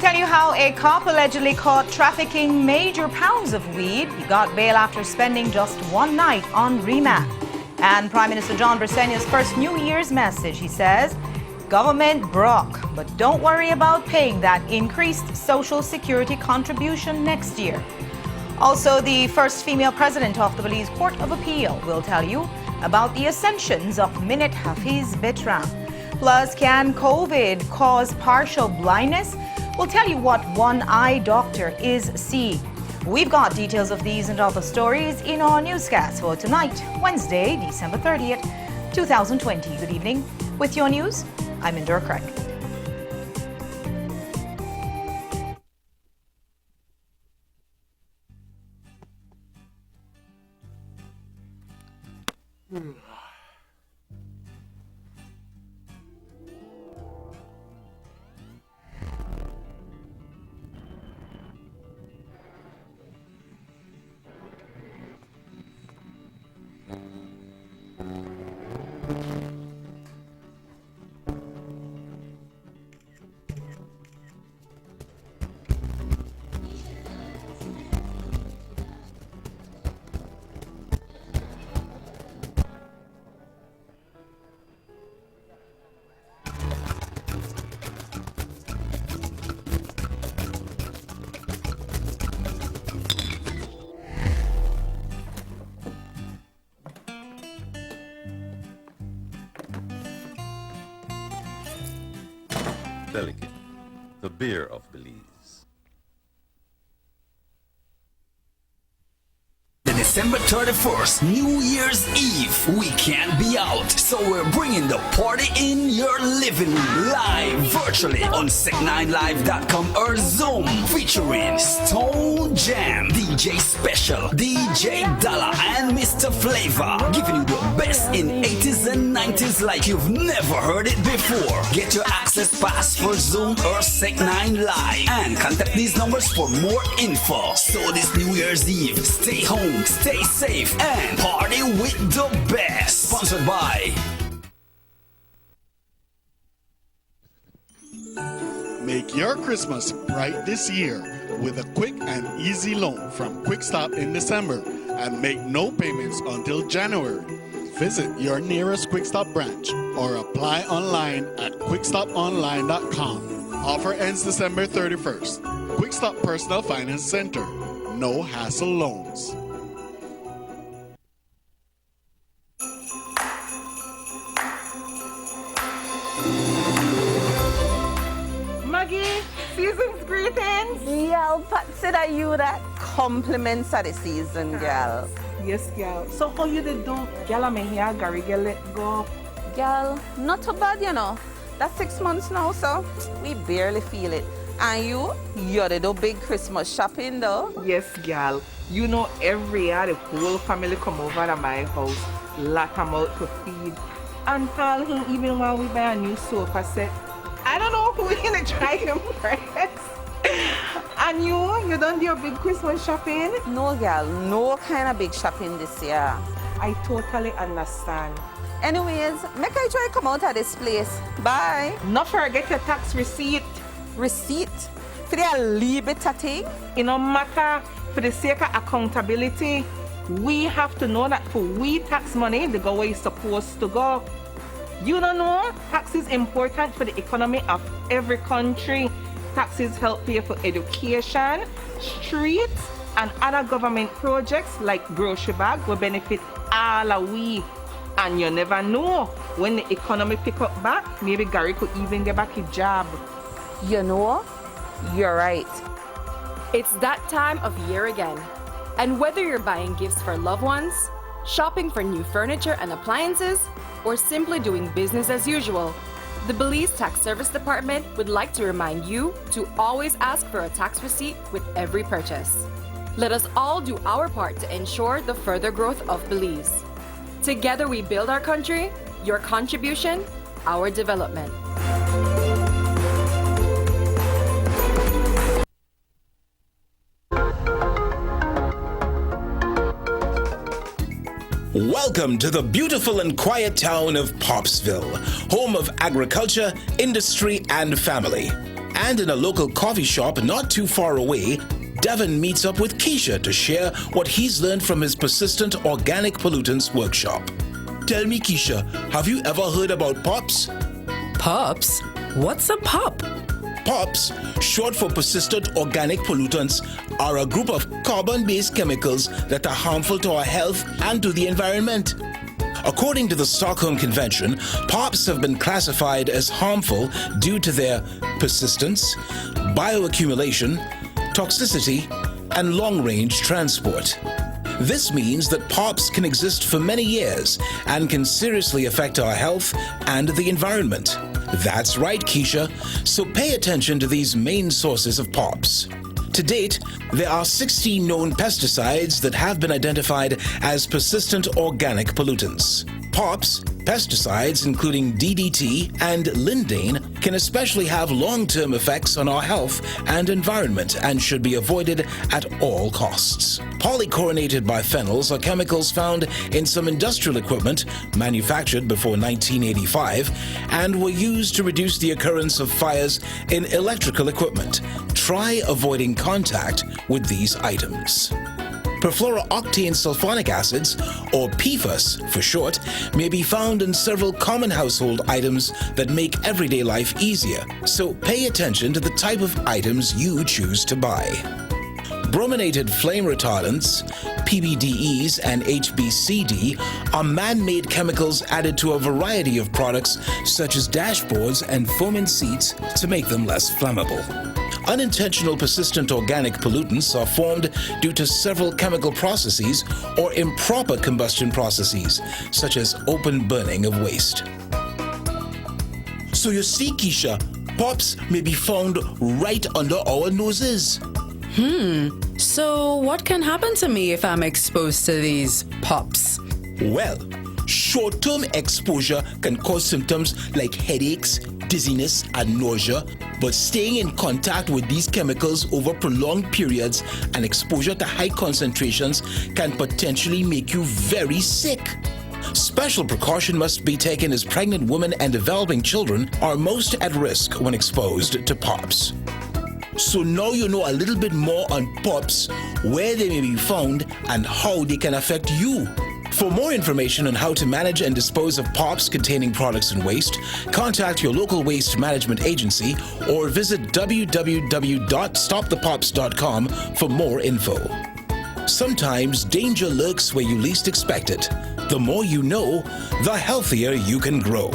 tell you how a cop allegedly caught trafficking major pounds of weed. He got bail after spending just one night on remand. And Prime Minister John Bersenya's first New Year's message, he says, government broke, but don't worry about paying that increased Social Security contribution next year. Also, the first female president of the Belize Court of Appeal will tell you about the ascensions of Minute Hafiz Betram. Plus, can COVID cause partial blindness? We'll tell you what one eye doctor is seeing. We've got details of these and other stories in our newscast for tonight, Wednesday, December 30th, 2020. Good evening. With your news, I'm Indra Craig. Delicate, the beer of Belize. December 31st, New Year's Eve, we can't be out, so we're bringing the party in your living room live virtually on sec9live.com or Zoom, featuring Stone Jam, DJ Special, DJ Dollar, and Mr. Flavor, giving you the best in 80s and 90s like you've never heard it before. Get your access pass for Zoom or Sec9 Live and contact these numbers for more info. So this New Year's Eve, stay home, stay safe, and party with the best. Sponsored by... Make your Christmas bright this year with a quick and easy loan from Quick Stop in December and make no payments until January. Visit your nearest Quick Stop branch or apply online at quickstoponline.com. Offer ends December 31st. Quick Stop Personal Finance Center. No hassle loans. Maggie, season's greetings. Y'all, Patsy, that you that compliments of the season, girl. Yes, girl. So how you did do? Girl, I'm here, Gary, girl, let go. Girl, not too bad, you know. That's 6 months now, so we barely feel it. And you did do big Christmas shopping, though. Yes, girl. You know, every year the whole family come over to my house, lot them out to feed. And tell him even while we buy a new sofa set, I don't know who we're gonna try to impress. And you done your big Christmas shopping? No, girl, no kind of big shopping this year. I totally understand. Anyways, make I try come out of this place. Bye. Not forget your tax receipt. Receipt? For the leave it a thing? It no matter, for the sake of accountability, we have to know that for we tax money, they go where it's supposed to go. You don't know, tax is important for the economy of every country. Taxes help pay for education, streets, and other government projects like grocery bag will benefit all of we. And you never know, when the economy pick up back, maybe Gary could even get back his job. You know, you're right. It's that time of year again. And whether you're buying gifts for loved ones, shopping for new furniture and appliances, or simply doing business as usual, the Belize Tax Service Department would like to remind you to always ask for a tax receipt with every purchase. Let us all do our part to ensure the further growth of Belize. Together we build our country, your contribution, our development. Welcome to the beautiful and quiet town of Popsville, home of agriculture, industry, and family. And in a local coffee shop not too far away, Devon meets up with Keisha to share what he's learned from his persistent organic pollutants workshop. Tell me, Keisha, have you ever heard about POPs? Pops? What's a pop? POPs, short for persistent organic pollutants, are a group of carbon-based chemicals that are harmful to our health and to the environment. According to the Stockholm Convention, POPs have been classified as harmful due to their persistence, bioaccumulation, toxicity, and long-range transport. This means that POPs can exist for many years and can seriously affect our health and the environment. That's right, Keisha. So pay attention to these main sources of POPs. To date, there are 16 known pesticides that have been identified as persistent organic pollutants. POPs, pesticides including DDT and lindane, can especially have long-term effects on our health and environment and should be avoided at all costs. Polychlorinated biphenyls are chemicals found in some industrial equipment manufactured before 1985 and were used to reduce the occurrence of fires in electrical equipment. Try avoiding contact with these items. Perfluorooctane sulfonic acids, or PFAS for short, may be found in several common household items that make everyday life easier, so pay attention to the type of items you choose to buy. Brominated flame retardants, PBDEs and HBCD, are man-made chemicals added to a variety of products such as dashboards and foaming seats to make them less flammable. Unintentional persistent organic pollutants are formed due to several chemical processes or improper combustion processes, such as open burning of waste. So you see, Keisha, POPs may be found right under our noses. So what can happen to me if I'm exposed to these pops? Well, short-term exposure can cause symptoms like headaches, dizziness, and nausea, but staying in contact with these chemicals over prolonged periods and exposure to high concentrations can potentially make you very sick. Special precaution must be taken as pregnant women and developing children are most at risk when exposed to POPs. So now you know a little bit more on POPs, where they may be found, and how they can affect you. For more information on how to manage and dispose of POPs containing products and waste, contact your local waste management agency or visit www.stopthepops.com for more info. Sometimes danger lurks where you least expect it. The more you know, the healthier you can grow.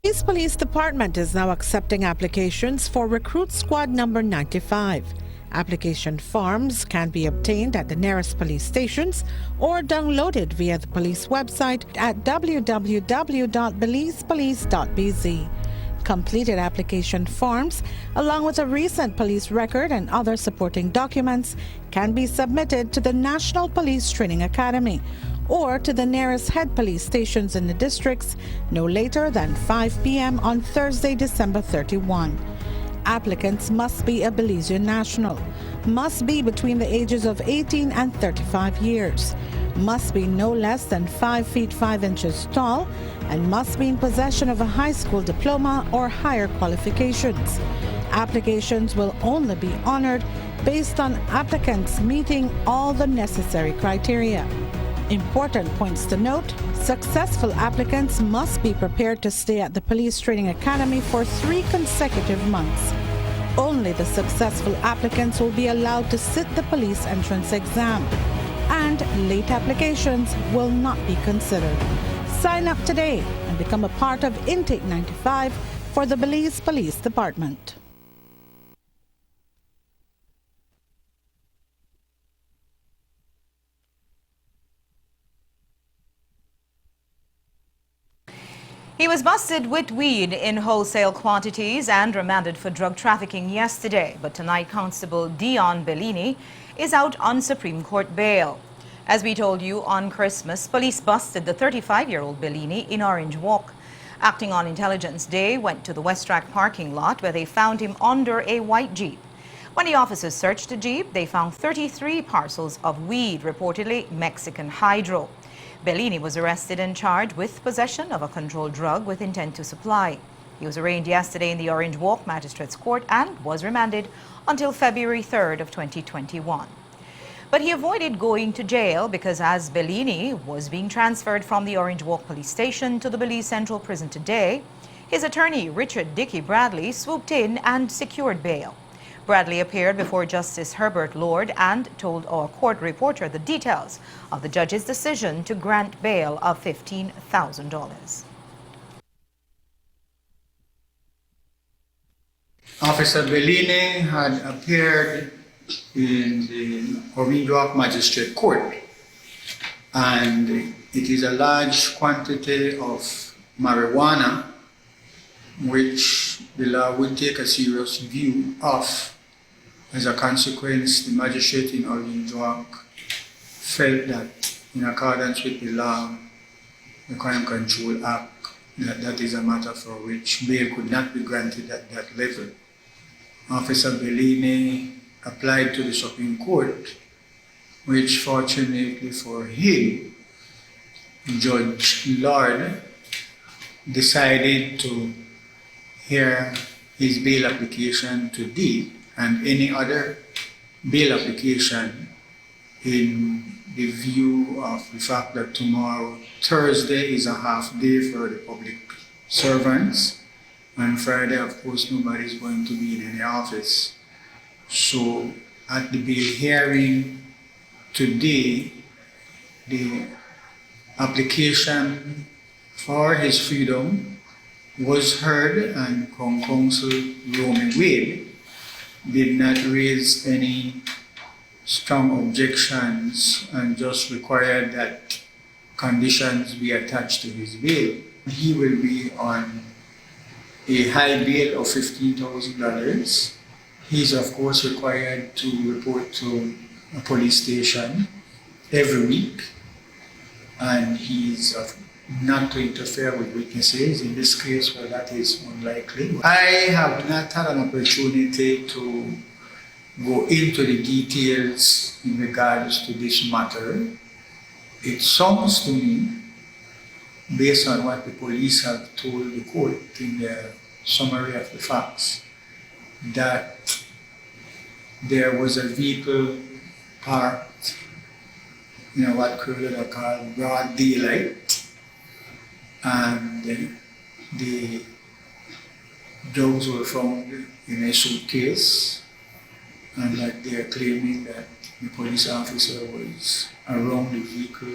The Police Department is now accepting applications for Recruit Squad number 95. Application forms can be obtained at the nearest police stations or downloaded via the police website at www.belizepolice.bz. Completed application forms, along with a recent police record and other supporting documents, can be submitted to the National Police Training Academy or to the nearest head police stations in the districts no later than 5 p.m. on Thursday, December 31. Applicants must be a Belizean national, must be between the ages of 18 and 35 years, must be no less than 5 feet 5 inches tall, and must be in possession of a high school diploma or higher qualifications. Applications will only be honored based on applicants meeting all the necessary criteria. Important points to note: successful applicants must be prepared to stay at the Police Training Academy for 3 consecutive months. Only the successful applicants will be allowed to sit the police entrance exam, and late applications will not be considered. Sign up today and become a part of Intake 95 for the Belize Police Department. He was busted with weed in wholesale quantities and remanded for drug trafficking yesterday. But tonight, Constable Dion Bellini is out on Supreme Court bail. As we told you on Christmas, police busted the 35-year-old Bellini in Orange Walk. Acting on intelligence, they went to the Westrack parking lot where they found him under a white Jeep. When the officers searched the Jeep, they found 33 parcels of weed, reportedly Mexican hydro. Bellini was arrested and charged with possession of a controlled drug with intent to supply. He was arraigned yesterday in the Orange Walk Magistrates Court and was remanded until February 3rd of 2021. But he avoided going to jail because as Bellini was being transferred from the Orange Walk police station to the Belize Central Prison today, his attorney, Richard Dickey Bradley, swooped in and secured bail. Bradley appeared before Justice Herbert Lord and told our court reporter the details of the judge's decision to grant bail of $15,000. Officer Bellini had appeared in the Orange Walk Magistrate Court, and it is a large quantity of marijuana which the law would take a serious view of. As a consequence, the magistrate in Orange Walk felt that in accordance with the law, the Crime Control Act, that is a matter for which bail could not be granted at that level. Officer Bellini applied to the Supreme Court, which fortunately for him, Judge Lord decided to hear his bail application today and any other bail application in the view of the fact that tomorrow, Thursday, is a half day for the public servants, and Friday, of course, nobody is going to be in any office. So at the bail hearing today, the application for his freedom was heard, and Counsel Romy Wade did not raise any strong objections and just required that conditions be attached to his bail. He will be on a high bail of $15,000. He's of course required to report to a police station every week, and he's not to interfere with witnesses. In this case, well, that is unlikely. I have not had an opportunity to go into the details in regards to this matter. It sounds to me, based on what the police have told the court in their summary of the facts, that there was a vehicle parked in what Curler call broad daylight, and the drugs were found in a suitcase, and that they are claiming that the police officer was around the vehicle.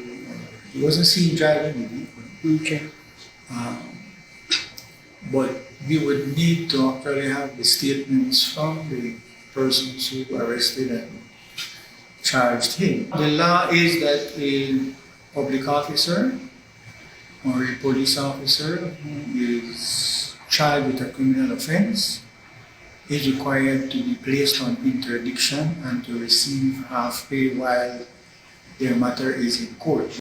He wasn't seen driving the vehicle. Okay. But we would need to actually have the statements from the persons who arrested and charged him. The law is that a public officer or a police officer who is charged with a criminal offense is required to be placed on interdiction and to receive half pay while their matter is in court.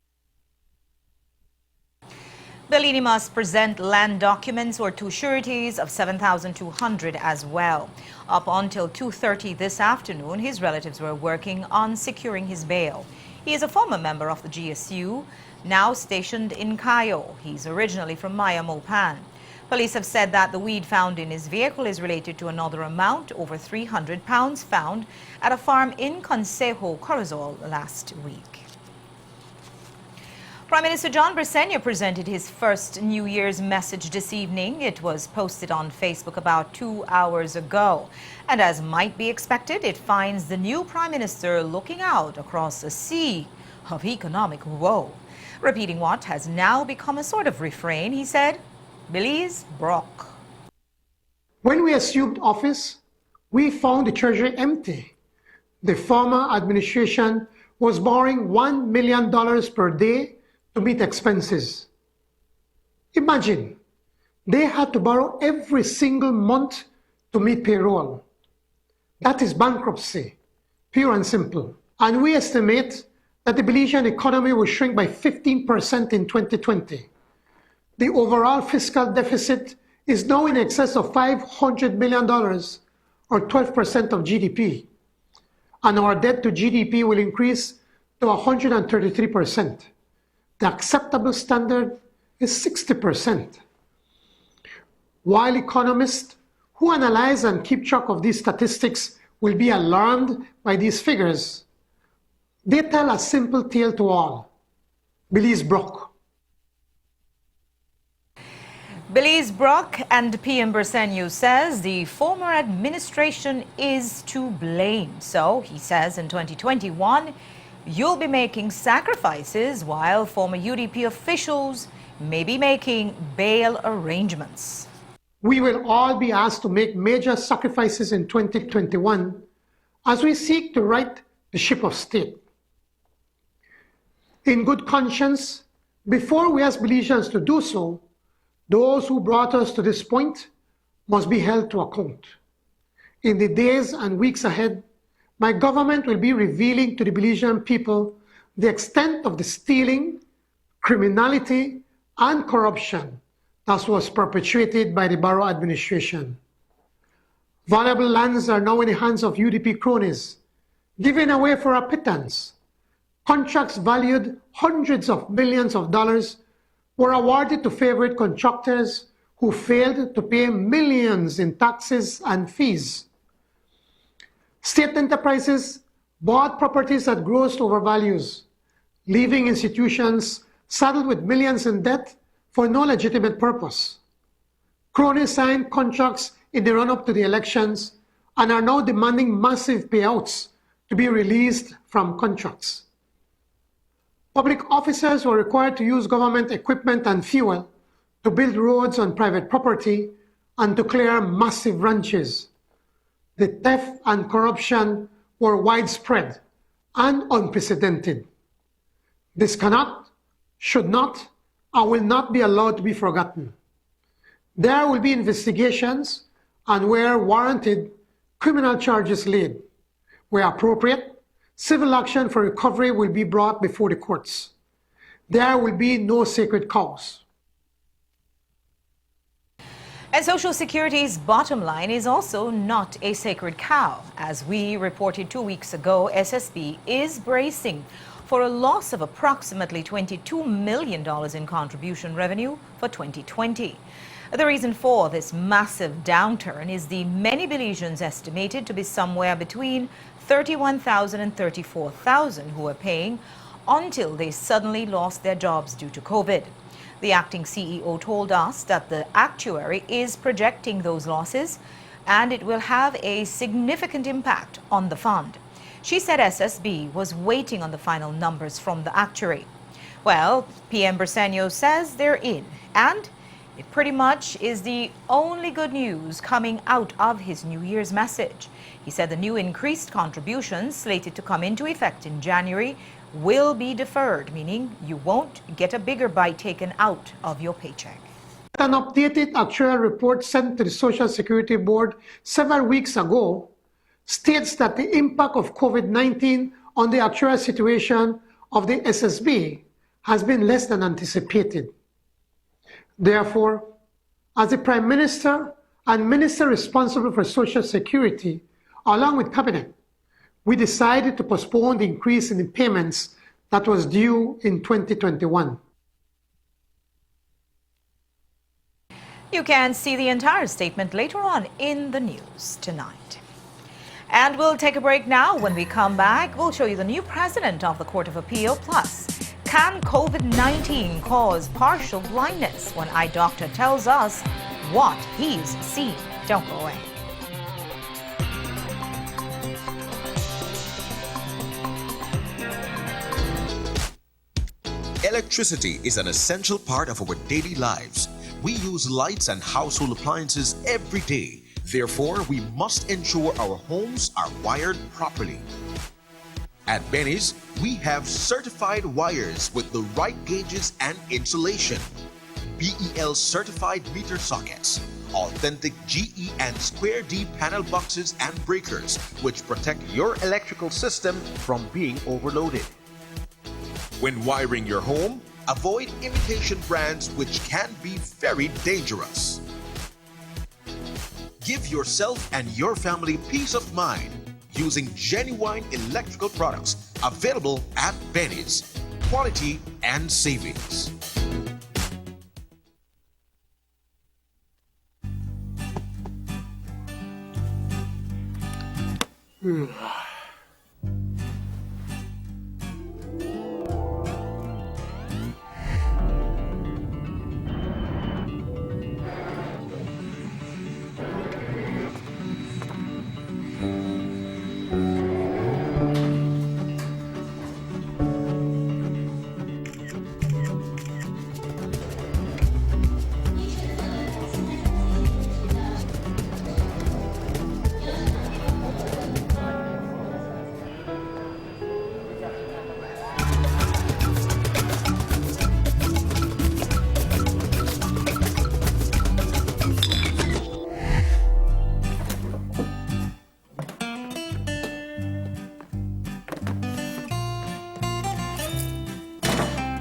Bellini must present land documents or two sureties of $7,200 as well. Up until 2:30 this afternoon, his relatives were working on securing his bail. He is a former member of the GSU, now stationed in Cayo. He's originally from Maya, Mopan. Police have said that the weed found in his vehicle is related to another amount, over 300 pounds, found at a farm in Consejo, Corozal last week. Prime Minister John Brisenia presented his first New Year's message this evening. It was posted on Facebook about 2 hours ago. And as might be expected, it finds the new Prime Minister looking out across a sea of economic woe. Repeating what has now become a sort of refrain, he said, Belize broke. When we assumed office, we found the treasury empty. The former administration was borrowing $1 million per day to meet expenses. Imagine, they had to borrow every single month to meet payroll. That is bankruptcy, pure and simple. And we estimate that the Belizean economy will shrink by 15% in 2020. The overall fiscal deficit is now in excess of $500 million, or 12% of GDP. And our debt to GDP will increase to 133%. The acceptable standard is 60%. While economists who analyze and keep track of these statistics will be alarmed by these figures, they tell a simple tale to all. Belize broke. Belize broke, and PM Bersenio says the former administration is to blame. So he says in 2021, you'll be making sacrifices while former UDP officials may be making bail arrangements. We will all be asked to make major sacrifices in 2021 as we seek to right the ship of state. In good conscience, before we ask Belizeans to do so, those who brought us to this point must be held to account. In the days and weeks ahead, my government will be revealing to the Belizean people the extent of the stealing, criminality, and corruption that was perpetrated by the Barrow administration. Valuable lands are now in the hands of UDP cronies, given away for a pittance. Contracts valued hundreds of millions of dollars were awarded to favorite contractors who failed to pay millions in taxes and fees. State enterprises bought properties at gross overvalues, leaving institutions saddled with millions in debt for no legitimate purpose. Cronies signed contracts in the run-up to the elections and are now demanding massive payouts to be released from contracts. Public officers were required to use government equipment and fuel to build roads on private property and to clear massive ranches. The theft and corruption were widespread and unprecedented. This cannot, should not, and will not be allowed to be forgotten. There will be investigations and, where warranted, criminal charges laid. Where appropriate, civil action for recovery will be brought before the courts. There will be no sacred cows. And Social Security's bottom line is also not a sacred cow. As we reported 2 weeks ago, SSB is bracing for a loss of approximately $22 million in contribution revenue for 2020. The reason for this massive downturn is the many Belizeans estimated to be somewhere between 31,000 and 34,000 who are paying until they suddenly lost their jobs due to COVID. The acting CEO told us that the actuary is projecting those losses and it will have a significant impact on the fund. She said SSB was waiting on the final numbers from the actuary. Well, PM Bersenio says they're in, and it pretty much is the only good news coming out of his New Year's message. He said the new increased contributions slated to come into effect in January will be deferred, meaning you won't get a bigger bite taken out of your paycheck. An updated actuarial report sent to the Social Security Board several weeks ago states that the impact of COVID-19 on the actuarial situation of the SSB has been less than anticipated. Therefore, as the Prime Minister and Minister responsible for Social Security, along with Cabinet, we decided to postpone the increase in the payments that was due in 2021. You can see the entire statement later on in the news tonight. And we'll take a break now. When we come back, we'll show you the new president of the Court of Appeal. Plus, can COVID-19 cause partial blindness? When eye doctor tells us what he's seen. Don't go away. Electricity is an essential part of our daily lives. We use lights and household appliances every day. Therefore, we must ensure our homes are wired properly. At Benny's, we have certified wires with the right gauges and insulation. BEL certified meter sockets, authentic GE and square D panel boxes and breakers, which protect your electrical system from being overloaded. When wiring your home, avoid imitation brands which can be very dangerous. Give yourself and your family peace of mind using genuine electrical products available at Benny's. Quality and savings.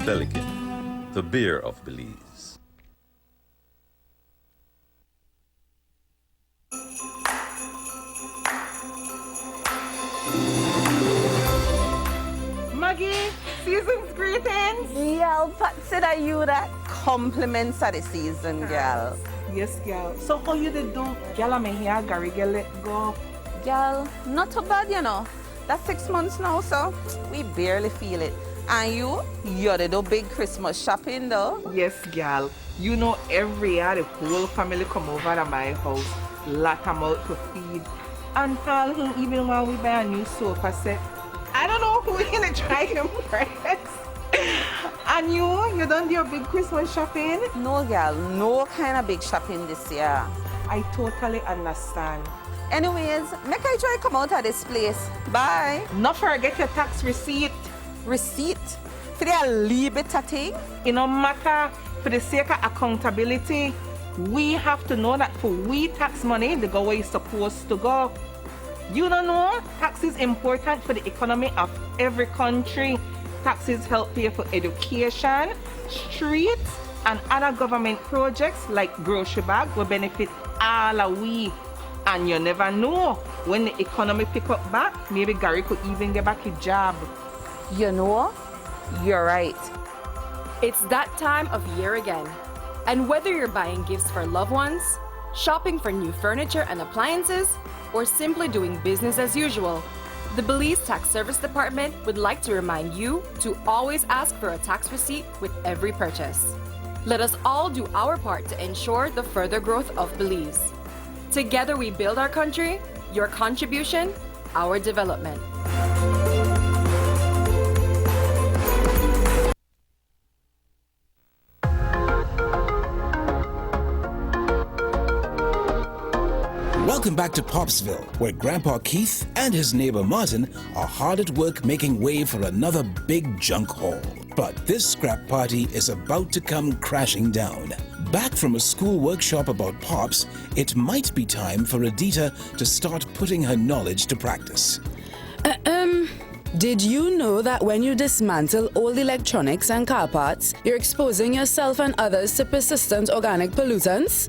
Delicate, the beer of Belize. Maggie, season's greetings. Girl, consider you that compliments of the season, girl. Yes, girl. So how you did do? Girl, I'm here, Gary, girl, let go. Girl, not too bad, you know. That's 6 months now, so we barely feel it. And you did do big Christmas shopping, though. Yes, girl. You know, every year the whole family come over to my house, lot them out to feed. And tell him even when we buy a new sofa set, I don't know who gonna try him first. And you done your big Christmas shopping? No, girl, no kind of big shopping this year. I totally understand. Anyways, make I try come out of this place. Bye. Not forget your tax receipt. Receipt? For the little bit of thing? It no matter, for the sake of accountability, we have to know that for we tax money, they go where it's supposed to go. You don't know, tax is important for the economy of every country. Taxes help pay for education, streets, and other government projects like grocery bag will benefit all of we. And you never know, when the economy pick up back, maybe Gary could even get back a job. You know, you're right. It's that time of year again. And whether you're buying gifts for loved ones, shopping for new furniture and appliances, or simply doing business as usual, the Belize Tax Service Department would like to remind you to always ask for a tax receipt with every purchase. Let us all do our part to ensure the further growth of Belize. Together we build our country, your contribution, our development. Welcome back to Popsville, where Grandpa Keith and his neighbor Martin are hard at work making way for another big junk haul. But this scrap party is about to come crashing down. Back from a school workshop about Pops, it might be time for Adita to start putting her knowledge to practice. Did you know that when you dismantle old electronics and car parts, you're exposing yourself and others to persistent organic pollutants?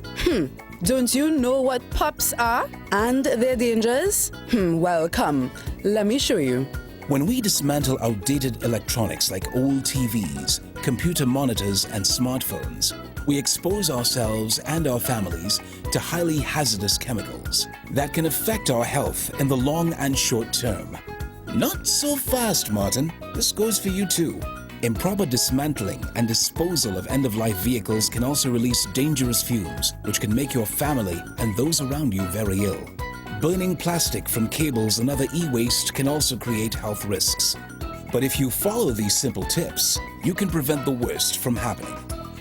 Don't you know what POPs are and their dangers? Well, come, let me show you. When we dismantle outdated electronics like old TVs, computer monitors, and smartphones, we expose ourselves and our families to highly hazardous chemicals that can affect our health in the long and short term. Not so fast, Martin. This goes for you too. Improper dismantling and disposal of end-of-life vehicles can also release dangerous fumes, which can make your family and those around you very ill. Burning plastic from cables and other e-waste can also create health risks. But if you follow these simple tips, you can prevent the worst from happening.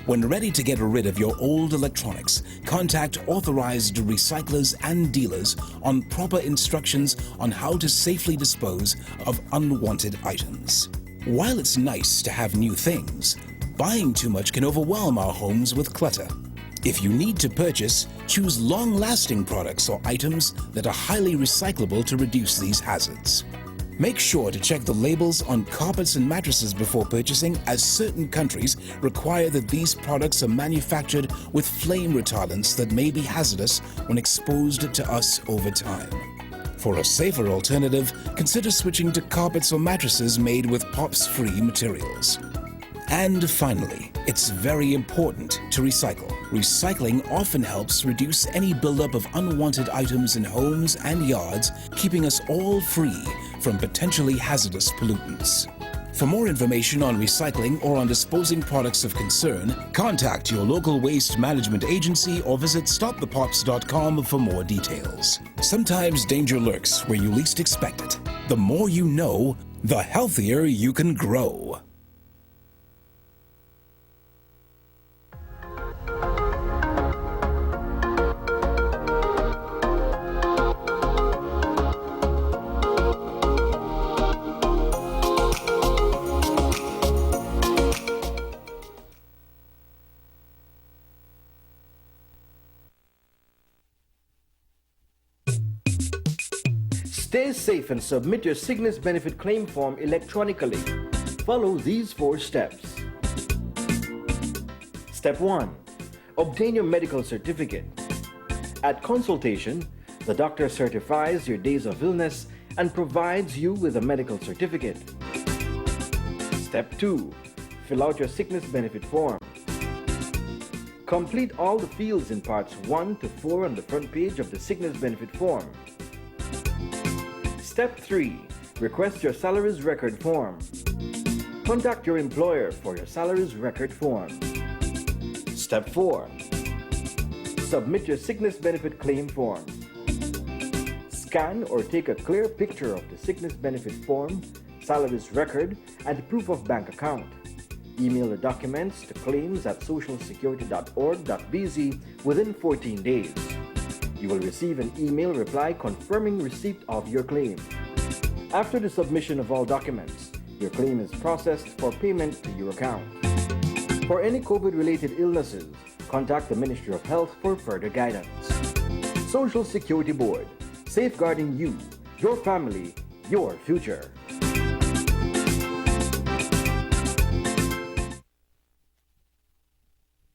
When ready to get rid of your old electronics, contact authorized recyclers and dealers on proper instructions on how to safely dispose of unwanted items. While it's nice to have new things, buying too much can overwhelm our homes with clutter. If you need to purchase, choose long-lasting products or items that are highly recyclable to reduce these hazards. Make sure to check the labels on carpets and mattresses before purchasing, as certain countries require that these products are manufactured with flame retardants that may be hazardous when exposed to us over time. For a safer alternative, consider switching to carpets or mattresses made with POPs-free materials. And finally, it's very important to recycle. Recycling often helps reduce any buildup of unwanted items in homes and yards, keeping us all free from potentially hazardous pollutants. For more information on recycling or on disposing products of concern, contact your local waste management agency or visit stopthepops.com for more details. Sometimes danger lurks where you least expect it. The more you know, the healthier you can grow. Stay safe and submit your sickness benefit claim form electronically. Follow these 4 steps. Step 1. Obtain your medical certificate. At consultation, the doctor certifies your days of illness and provides you with a medical certificate. Step 2. Fill out your sickness benefit form. Complete all the fields in parts 1 to 4 on the front page of the sickness benefit form. Step 3. Request your salaries record form. Contact your employer for your salaries record form. Step 4. Submit your sickness benefit claim form. Scan or take a clear picture of the sickness benefit form, salaries record, and proof of bank account. Email the documents to claims@socialsecurity.org.bz within 14 days. You will receive an email reply confirming receipt of your claim. After the submission of all documents, your claim is processed for payment to your account. For any COVID-related illnesses, contact the Ministry of Health for further guidance. Social Security Board, safeguarding you, your family, your future.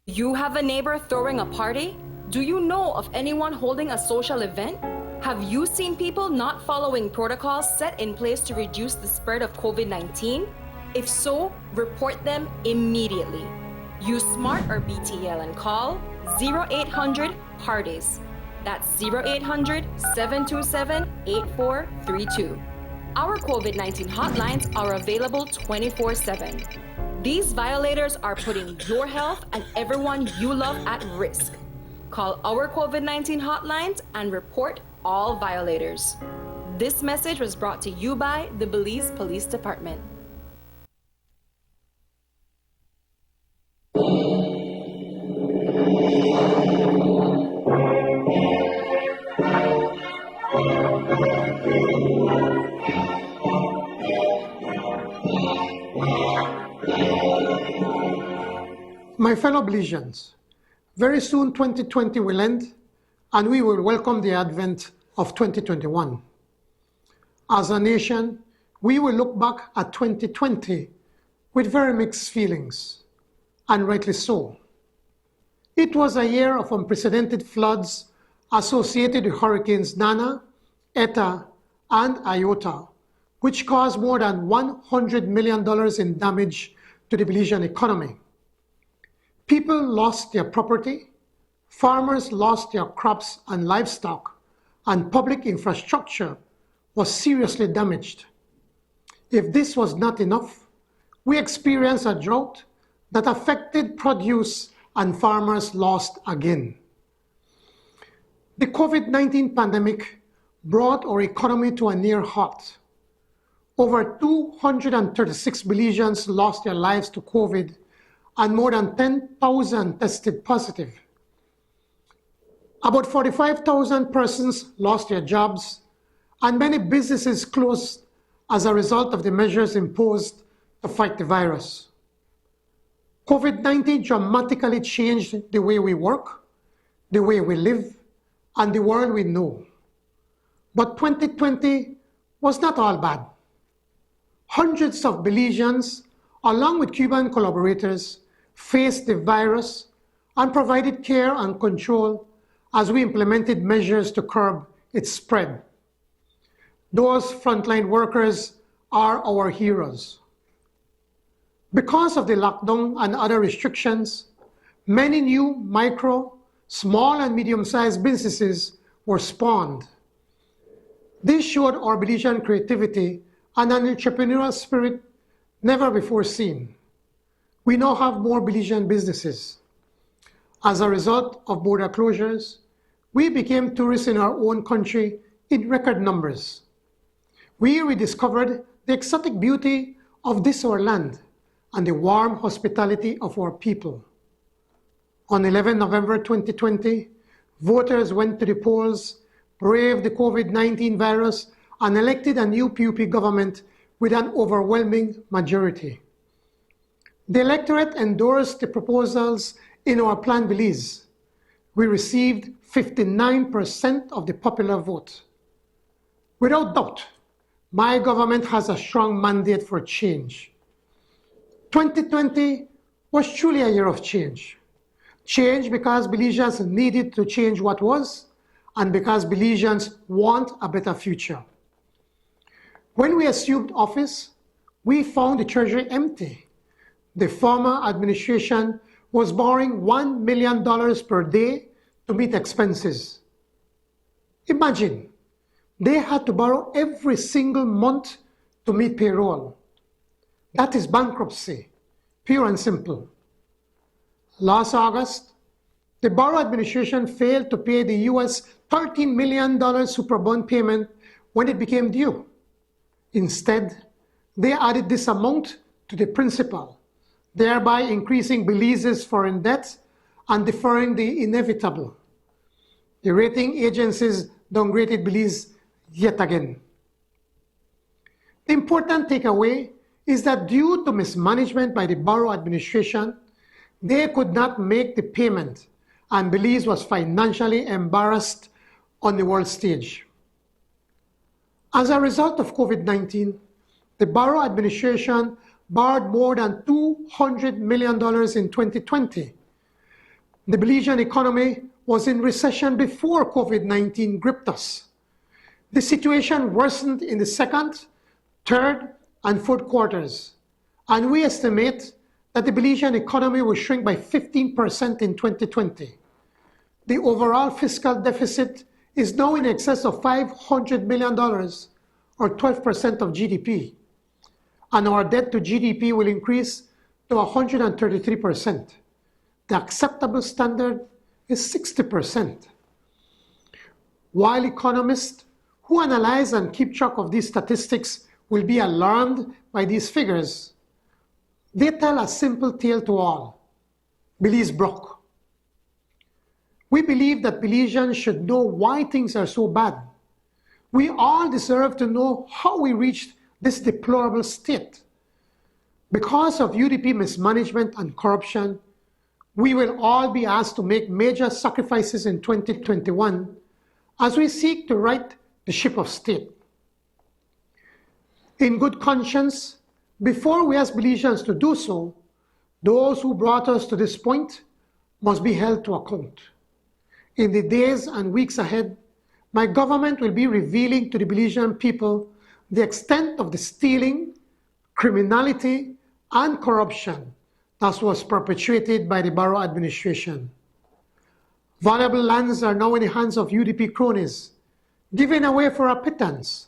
You have a neighbor throwing a party? Do you know of anyone holding a social event? Have you seen people not following protocols set in place to reduce the spread of COVID-19? If so, report them immediately. Use SMART or BTL and call 0800-PARTIES. That's 0800-727-8432. Our COVID-19 hotlines are available 24/7. These violators are putting your health and everyone you love at risk. Call our COVID-19 hotlines and report all violators. This message was brought to you by the Belize Police Department. My fellow Belizeans, very soon 2020 will end and we will welcome the advent of 2021. As a nation, we will look back at 2020 with very mixed feelings, and rightly so. It was a year of unprecedented floods associated with Hurricanes Nana, Eta, and Iota, which caused more than $100 million in damage to the Belizean economy. People lost their property, farmers lost their crops and livestock, and public infrastructure was seriously damaged. If this was not enough, we experienced a drought that affected produce and farmers lost again. The COVID-19 pandemic brought our economy to a near halt. Over 236 Belizeans lost their lives to COVID, and more than 10,000 tested positive. About 45,000 persons lost their jobs, and many businesses closed as a result of the measures imposed to fight the virus. COVID-19 dramatically changed the way we work, the way we live, and the world we know. But 2020 was not all bad. Hundreds of Belizeans, along with Cuban collaborators, faced the virus and provided care and control as we implemented measures to curb its spread. Those frontline workers are our heroes. Because of the lockdown and other restrictions, many new micro, small and medium-sized businesses were spawned. This showed our Belizean creativity and an entrepreneurial spirit never before seen. We now have more Belizean businesses. As a result of border closures, we became tourists in our own country in record numbers. We rediscovered the exotic beauty of this our land and the warm hospitality of our people. On 11 November 2020, voters went to the polls, braved the COVID-19 virus, and elected a new PUP government with an overwhelming majority. The electorate endorsed the proposals in our Plan Belize. We received 59% of the popular vote. Without doubt, my government has a strong mandate for change. 2020 was truly a year of change. Change because Belizeans needed to change what was, and because Belizeans want a better future. When we assumed office, we found the treasury empty. The former administration was borrowing $1 million per day to meet expenses. Imagine, they had to borrow every single month to meet payroll. That is bankruptcy, pure and simple. Last August, the Barrow administration failed to pay the US $13 million super bond payment when it became due. Instead, they added this amount to the principal, thereby increasing Belize's foreign debt and deferring the inevitable. The rating agencies downgraded Belize yet again. The important takeaway is that due to mismanagement by the Barrow administration, they could not make the payment, and Belize was financially embarrassed on the world stage. As a result of COVID-19, the Barrow administration borrowed more than $200 million in 2020. The Belizean economy was in recession before COVID-19 gripped us. The situation worsened in the second, third, and fourth quarters, and we estimate that the Belizean economy will shrink by 15% in 2020. The overall fiscal deficit is now in excess of $500 million, or 12% of GDP, and our debt to GDP will increase to 133%. The acceptable standard is 60%. While economists who analyze and keep track of these statistics will be alarmed by these figures, they tell a simple tale to all. Belize broke. We believe that Belizeans should know why things are so bad. We all deserve to know how we reached this deplorable state. Because of UDP mismanagement and corruption, we will all be asked to make major sacrifices in 2021 as we seek to right the ship of state. In good conscience, before we ask Belizeans to do so, those who brought us to this point must be held to account. In the days and weeks ahead, my government will be revealing to the Belizean people the extent of the stealing, criminality, and corruption that was perpetrated by the Barrow administration. Valuable lands are now in the hands of UDP cronies, given away for a pittance.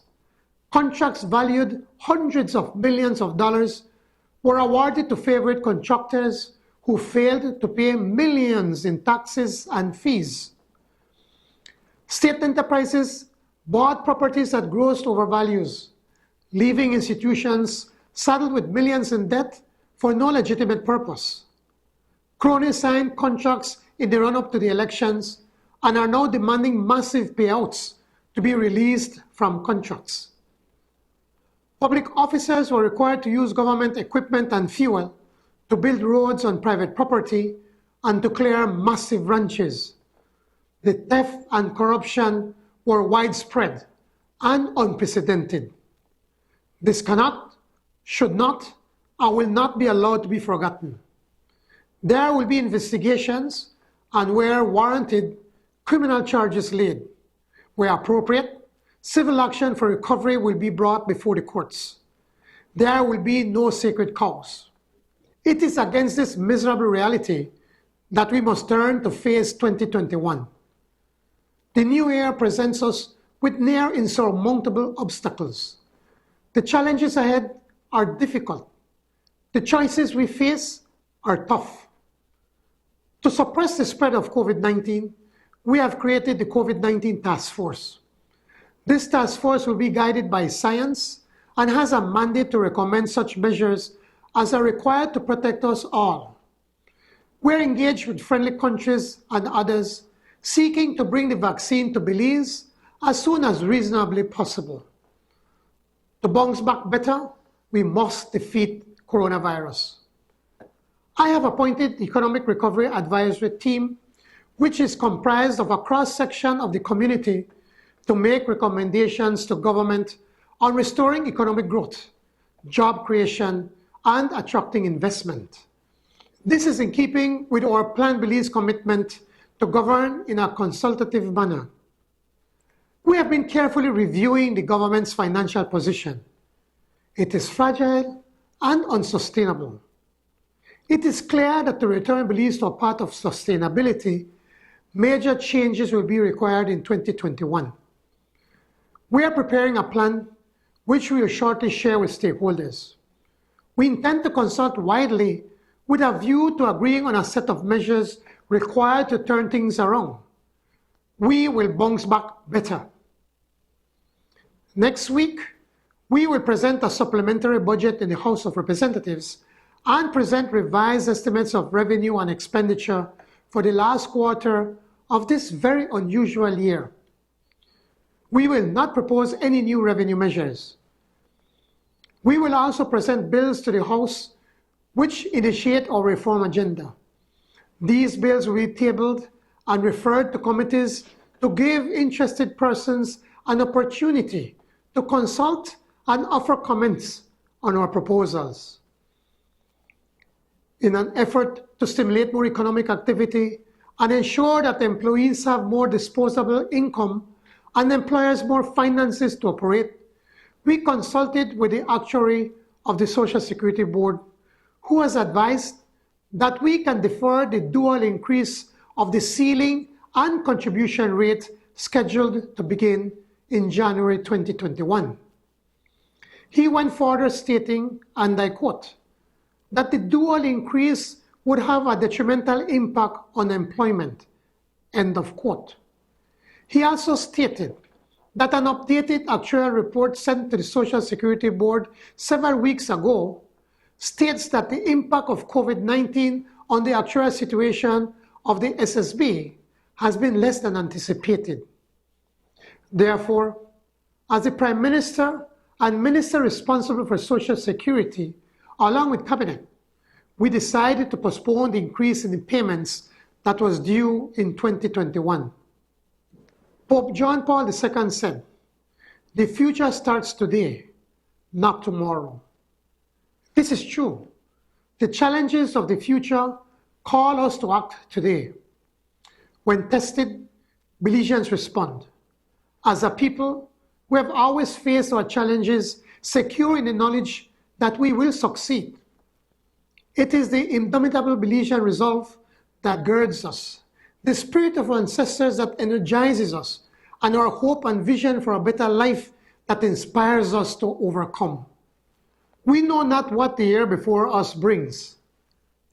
Contracts valued hundreds of millions of dollars were awarded to favorite contractors who failed to pay millions in taxes and fees. State enterprises bought properties at gross overvalues, leaving institutions saddled with millions in debt for no legitimate purpose. Cronies signed contracts in the run-up to the elections and are now demanding massive payouts to be released from contracts. Public officers were required to use government equipment and fuel to build roads on private property and to clear massive ranches. The theft and corruption were widespread and unprecedented. This cannot, should not and will not be allowed to be forgotten. There will be investigations and, where warranted, criminal charges laid. Where appropriate, civil action for recovery will be brought before the courts. There will be no sacred cows. It is against this miserable reality that we must turn to face 2021. The new year presents us with near insurmountable obstacles. The challenges ahead are difficult. The choices we face are tough. To suppress the spread of COVID-19, we have created the COVID-19 Task Force. This task force will be guided by science and has a mandate to recommend such measures as are required to protect us all. We're engaged with friendly countries and others seeking to bring the vaccine to Belize as soon as reasonably possible. To bounce back better, we must defeat coronavirus. I have appointed the Economic Recovery Advisory Team, which is comprised of a cross-section of the community, to make recommendations to government on restoring economic growth, job creation, and attracting investment. This is in keeping with our Plan Belize commitment to govern in a consultative manner. We have been carefully reviewing the government's financial position. It is fragile and unsustainable. It is clear that to return Belize to a path of sustainability, major changes will be required in 2021. We are preparing a plan which we will shortly share with stakeholders. We intend to consult widely with a view to agreeing on a set of measures required to turn things around. We will bounce back better. Next week, we will present a supplementary budget in the House of Representatives and present revised estimates of revenue and expenditure for the last quarter of this very unusual year. We will not propose any new revenue measures. We will also present bills to the House which initiate our reform agenda. These bills will be tabled and referred to committees to give interested persons an opportunity to consult and offer comments on our proposals. In an effort to stimulate more economic activity and ensure that employees have more disposable income and employers more finances to operate, we consulted with the actuary of the Social Security Board, who has advised that we can defer the dual increase of the ceiling and contribution rate scheduled to begin in January 2021. He went further stating, and I quote, that the dual increase would have a detrimental impact on employment, end of quote. He also stated that an updated actuarial report sent to the Social Security Board several weeks ago states that the impact of COVID-19 on the actuarial situation of the SSB has been less than anticipated. Therefore, as the Prime Minister and Minister responsible for Social Security, along with Cabinet, we decided to postpone the increase in the payments that was due in 2021. Pope John Paul II said, "The future starts today, not tomorrow." This is true. The challenges of the future call us to act today. When tested, Belizeans respond. As a people, we have always faced our challenges secure in the knowledge that we will succeed. It is the indomitable Belizean resolve that girds us, the spirit of our ancestors that energizes us, and our hope and vision for a better life that inspires us to overcome. We know not what the year before us brings.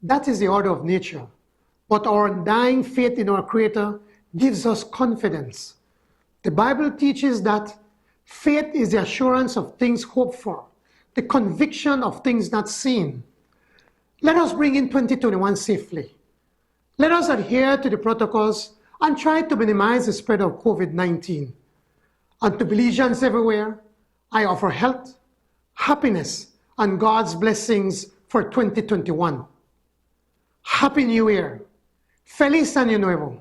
That is the order of nature. But our undying faith in our Creator gives us confidence. The Bible teaches that faith is the assurance of things hoped for, the conviction of things not seen. Let us bring in 2021 safely. Let us adhere to the protocols and try to minimize the spread of COVID-19. And to Belizeans everywhere, I offer health, happiness, and God's blessings for 2021. Happy New Year. Feliz Año Nuevo.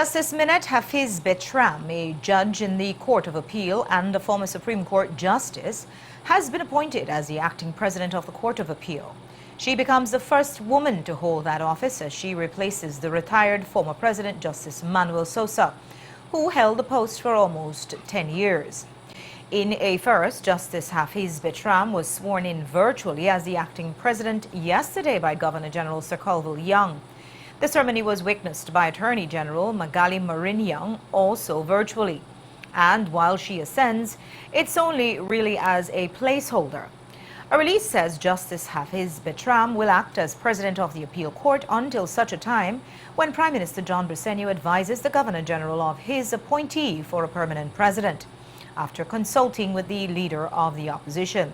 Justice Minette Hafiz Betram, a judge in the Court of Appeal and a former Supreme Court justice, has been appointed as the acting president of the Court of Appeal. She becomes the first woman to hold that office as she replaces the retired former President Justice Manuel Sosa, who held the post for almost 10 years. In a first, Justice Hafiz Betram was sworn in virtually as the acting president yesterday by Governor General Sir Colville Young. The ceremony was witnessed by Attorney General Magali Marin Young, also virtually. And while she ascends, it's only really as a placeholder. A release says Justice Hafiz Betram will act as president of the appeal court until such a time when Prime Minister John Briceño advises the Governor General of his appointee for a permanent president, after consulting with the leader of the opposition.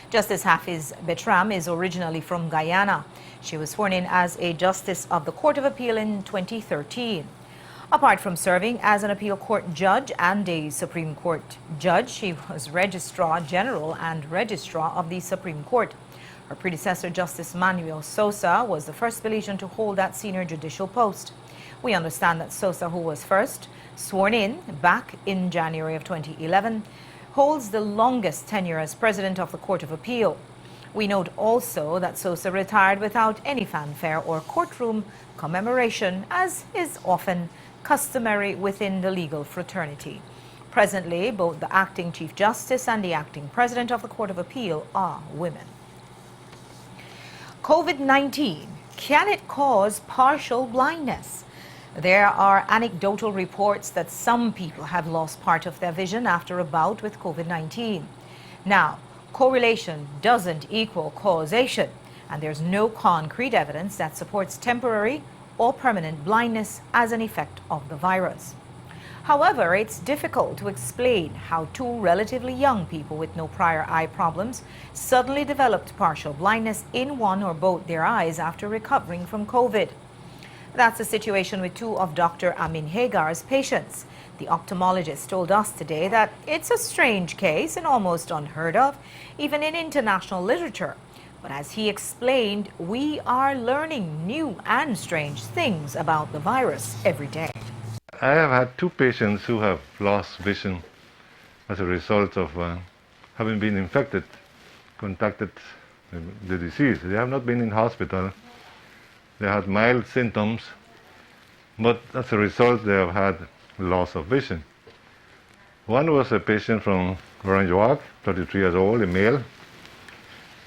Justice Hafiz Betram is originally from Guyana. She was sworn in as a justice of the Court of Appeal in 2013. Apart from serving as an appeal court judge and a Supreme Court judge, she was Registrar General and Registrar of the Supreme Court. Her predecessor, Justice Manuel Sosa, was the first Belizean to hold that senior judicial post. We understand that Sosa, who was first sworn in back in January of 2011, holds the longest tenure as president of the Court of Appeal. We note also that Sosa retired without any fanfare or courtroom commemoration, as is often customary within the legal fraternity. Presently, both the acting Chief Justice and the acting President of the Court of Appeal are women. COVID-19, can it cause partial blindness? There are anecdotal reports that some people have lost part of their vision after a bout with COVID-19. Now, correlation doesn't equal causation, and there's no concrete evidence that supports temporary or permanent blindness as an effect of the virus. However, it's difficult to explain how two relatively young people with no prior eye problems suddenly developed partial blindness in one or both their eyes after recovering from COVID. That's the situation with two of Dr. Amin Hagar's patients. The ophthalmologist told us today that it's a strange case and almost unheard of, even in international literature. But as he explained, we are learning new and strange things about the virus every day. I have had two patients who have lost vision as a result of having been infected, contacted the disease. They have not been in hospital. They had mild symptoms, but as a result they have had loss of vision. One was a patient from Orange Walk, 33 years old, a male,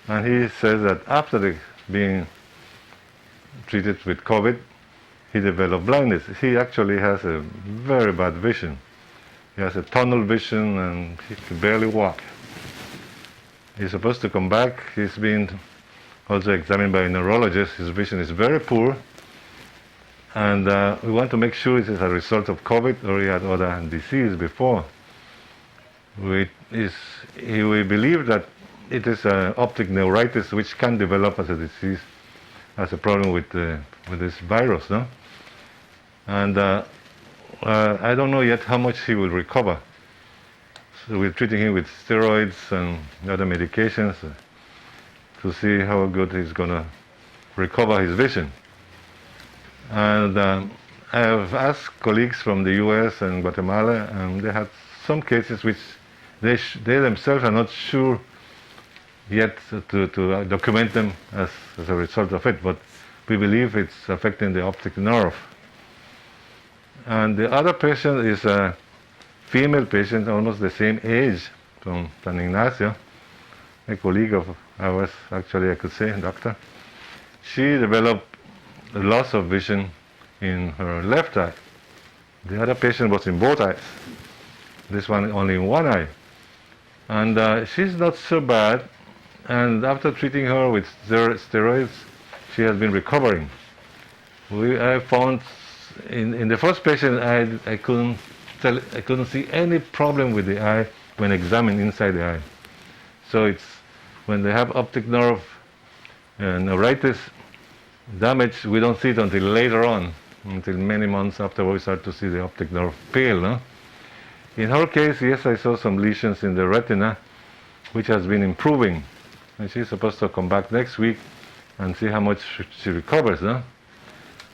and he says that after being treated with COVID, he developed blindness. He actually has a very bad vision. He has a tunnel vision and he can barely walk. He's supposed to come back. He's been also examined by a neurologist. His vision is very poor, and we want to make sure it is a result of COVID or he had other disease before. We believe that it is optic neuritis, which can develop as a disease, as a problem with this virus, no? And I don't know yet how much he will recover. So we're treating him with steroids and other medications to see how good he's going to recover his vision. And I have asked colleagues from the US and Guatemala, and they had some cases which they themselves are not sure yet to document them as a result of it, but we believe it's affecting the optic nerve. And the other patient is a female patient, almost the same age, from San Ignacio, a colleague of ours, actually I could say, doctor. She developed a loss of vision in her left eye. The other patient was in both eyes. This one only in one eye. And she's not so bad, and after treating her with steroids, she has been recovering. I found in the first patient I couldn't see any problem with the eye when examined inside the eye. So it's when they have optic nerve neuritis damage, we don't see it until later on, until many months after we start to see the optic nerve pale. No? In her case, yes, I saw some lesions in the retina, which has been improving. And she's supposed to come back next week and see how much she recovers. No?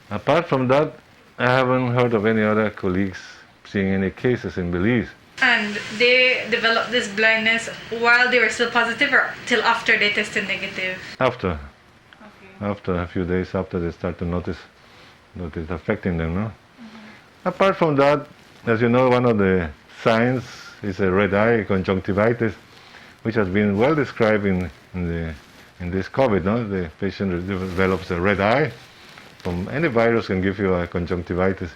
Apart from that, I haven't heard of any other colleagues seeing any cases in Belize. And they developed this blindness while they were still positive or till after they tested negative? After. After a few days after they start to notice that it's affecting them. No? Apart from that, as you know, one of the signs is a red eye, conjunctivitis, which has been well described in this COVID. No? The patient develops a red eye. From any virus can give you a conjunctivitis.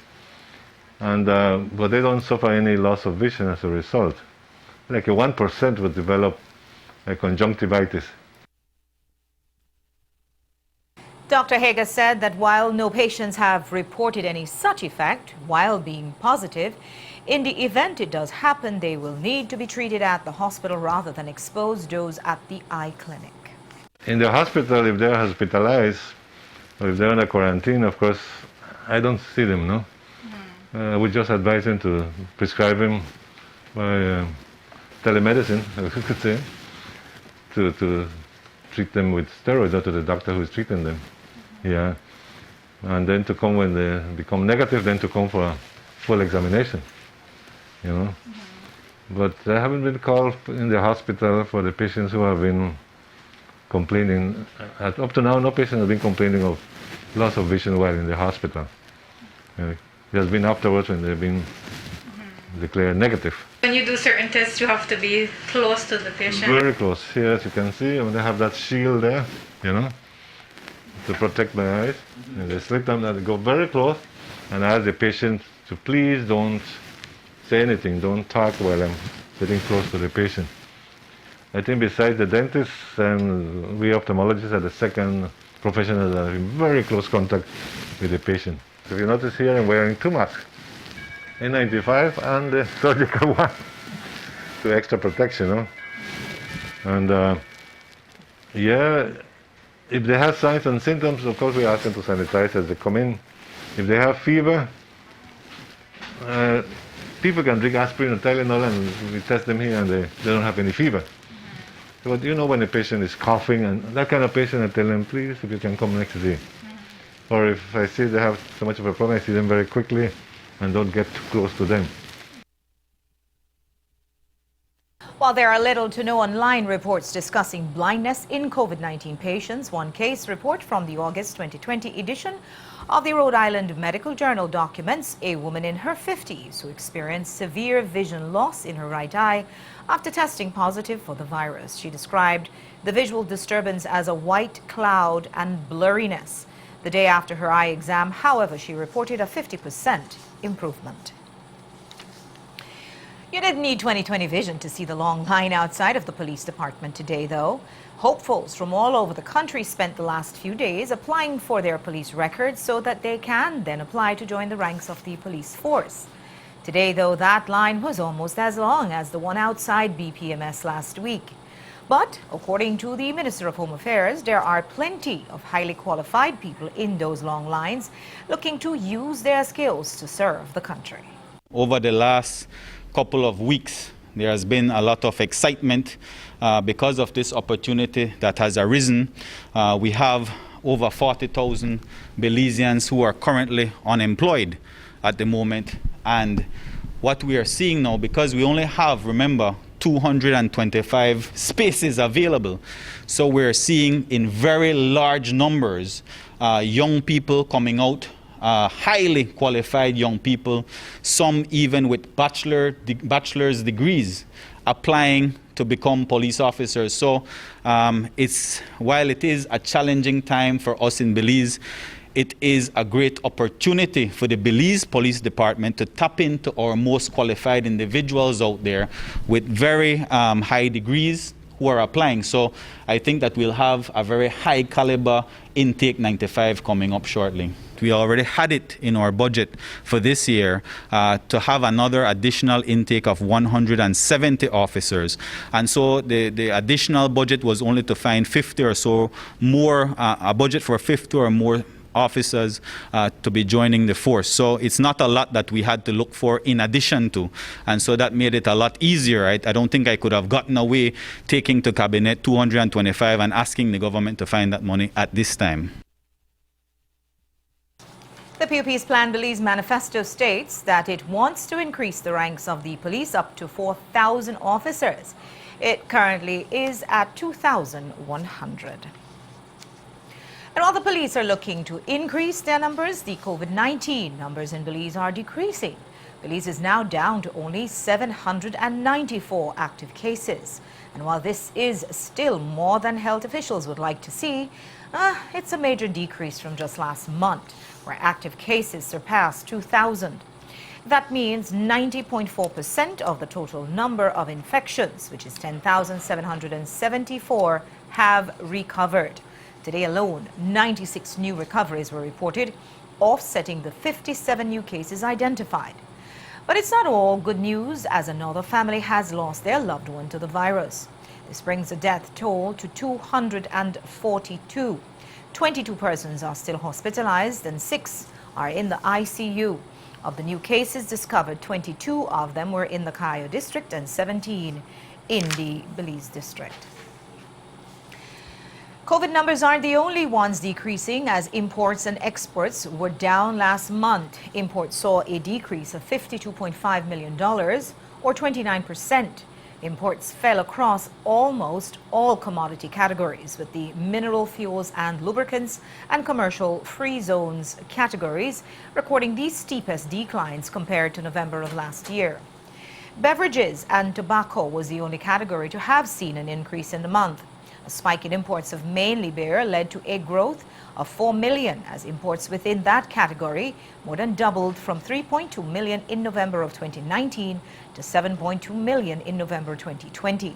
And, but they don't suffer any loss of vision as a result. Like a 1% would develop a conjunctivitis. Dr. Hager said that while no patients have reported any such effect while being positive, in the event it does happen, they will need to be treated at the hospital rather than expose those at the eye clinic. In the hospital, if they're hospitalized, or if they're under quarantine, of course, I don't see them, no? I would just advise them to prescribe them by telemedicine, as you could say, to treat them with steroids, or to the doctor who is treating them. Yeah. And then to come when they become negative, then to come for a full examination, you know. But I haven't been called in the hospital for the patients who have been complaining. Up to now, no patient has been complaining of loss of vision while in the hospital. It has been afterwards when they've been declared negative. When you do certain tests, you have to be close to the patient. Very close. Here, as you can see, when they have that shield there, you know, to protect my eyes. And they slip them and they go very close and ask the patient to please don't say anything, don't talk while I'm sitting close to the patient. I think besides the dentists and we ophthalmologists are the second professionals that are in very close contact with the patient. So if you notice here, I'm wearing two masks, N95 and the surgical one, to extra protection, you know. And yeah, if they have signs and symptoms, of course we ask them to sanitize as they come in. If they have fever, people can drink aspirin or Tylenol and we test them here and they don't have any fever. But you know when a patient is coughing and that kind of patient, I tell them, please, if you can come next day. Or if I see they have so much of a problem, I see them very quickly and don't get too close to them. While there are little to no online reports discussing blindness in COVID-19 patients, one case report from the August 2020 edition of the Rhode Island Medical Journal documents a woman in her 50s who experienced severe vision loss in her right eye after testing positive for the virus. She described the visual disturbance as a white cloud and blurriness. The day after her eye exam, however, she reported a 50% improvement. You didn't need 20/20 vision to see the long line outside of the police department today, though. Hopefuls from all over the country spent the last few days applying for their police records so that they can then apply to join the ranks of the police force. Today, though, that line was almost as long as the one outside BPMS last week. But according to the Minister of Home Affairs, there are plenty of highly qualified people in those long lines looking to use their skills to serve the country. Over the last couple of weeks, there has been a lot of excitement because of this opportunity that has arisen. We have over 40,000 Belizeans who are currently unemployed at the moment. And what we are seeing now, because we only have, remember, 225 spaces available. So we're seeing in very large numbers young people coming out, highly qualified young people, some even with bachelor's degrees, applying to become police officers. So while it is a challenging time for us in Belize, it is a great opportunity for the Belize Police Department to tap into our most qualified individuals out there with very high degrees who are applying. So I think that we'll have a very high caliber intake 95 coming up shortly. We already had it in our budget for this year to have another additional intake of 170 officers. And so the additional budget was only to find 50 or so more, a budget for 50 or more officers to be joining the force. So it's not a lot that we had to look for in addition to. And so that made it a lot easier. Right? I don't think I could have gotten away taking to Cabinet 225 and asking the government to find that money at this time. The PUP's Plan Belize manifesto states that it wants to increase the ranks of the police up to 4,000 officers. It currently is at 2,100. And while the police are looking to increase their numbers, the COVID-19 numbers in Belize are decreasing. Belize is now down to only 794 active cases. And while this is still more than health officials would like to see, it's a major decrease from just last month, where active cases surpassed 2,000. That means 90.4% of the total number of infections, which is 10,774, have recovered. Today alone, 96 new recoveries were reported, offsetting the 57 new cases identified. But it's not all good news, as another family has lost their loved one to the virus. This brings the death toll to 242. 22 persons are still hospitalized and 6 are in the ICU. Of the new cases discovered, 22 of them were in the Cayo district and 17 in the Belize district. COVID numbers aren't the only ones decreasing, as imports and exports were down last month. Imports saw a decrease of $52.5 million, or 29%. Imports fell across almost all commodity categories, with the mineral fuels and lubricants and commercial free zones categories recording the steepest declines compared to November of last year. Beverages and tobacco was the only category to have seen an increase in the month. A spike in imports of mainly beer led to a growth of 4 million, as imports within that category more than doubled from 3.2 million in November of 2019 to 7.2 million in November 2020.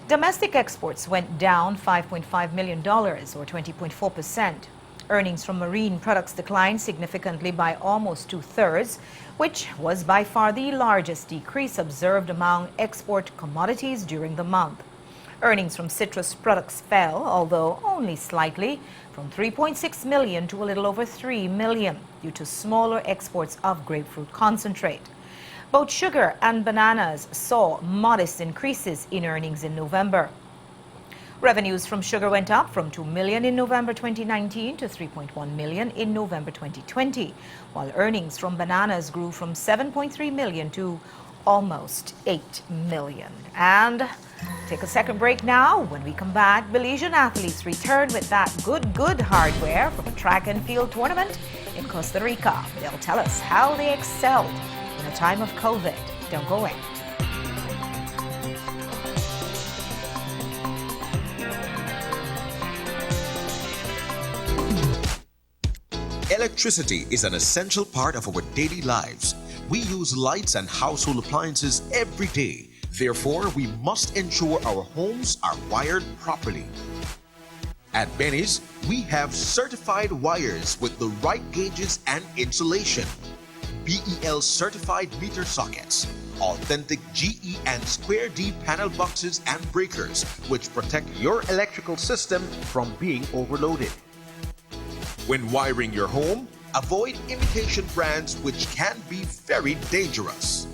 Domestic exports went down $5.5 million, or 20.4%. Earnings from marine products declined significantly by almost 2/3, which was by far the largest decrease observed among export commodities during the month. Earnings from citrus products fell, although only slightly, from 3.6 million to a little over 3 million due to smaller exports of grapefruit concentrate. Both sugar and bananas saw modest increases in earnings in November. Revenues from sugar went up from 2 million in November 2019 to 3.1 million in November 2020, while earnings from bananas grew from 7.3 million to almost 8 million. And take a second break now. When we come back, Belizean athletes return with that good hardware from a track and field tournament in Costa Rica. They'll tell us how they excelled in a time of COVID. Don't go away. Electricity is an essential part of our daily lives. We use lights and household appliances every day. Therefore, we must ensure our homes are wired properly. At Benny's, we have certified wires with the right gauges and insulation. BEL certified meter sockets, authentic GE and square D panel boxes and breakers, which protect your electrical system from being overloaded. When wiring your home, avoid imitation brands which can be very dangerous.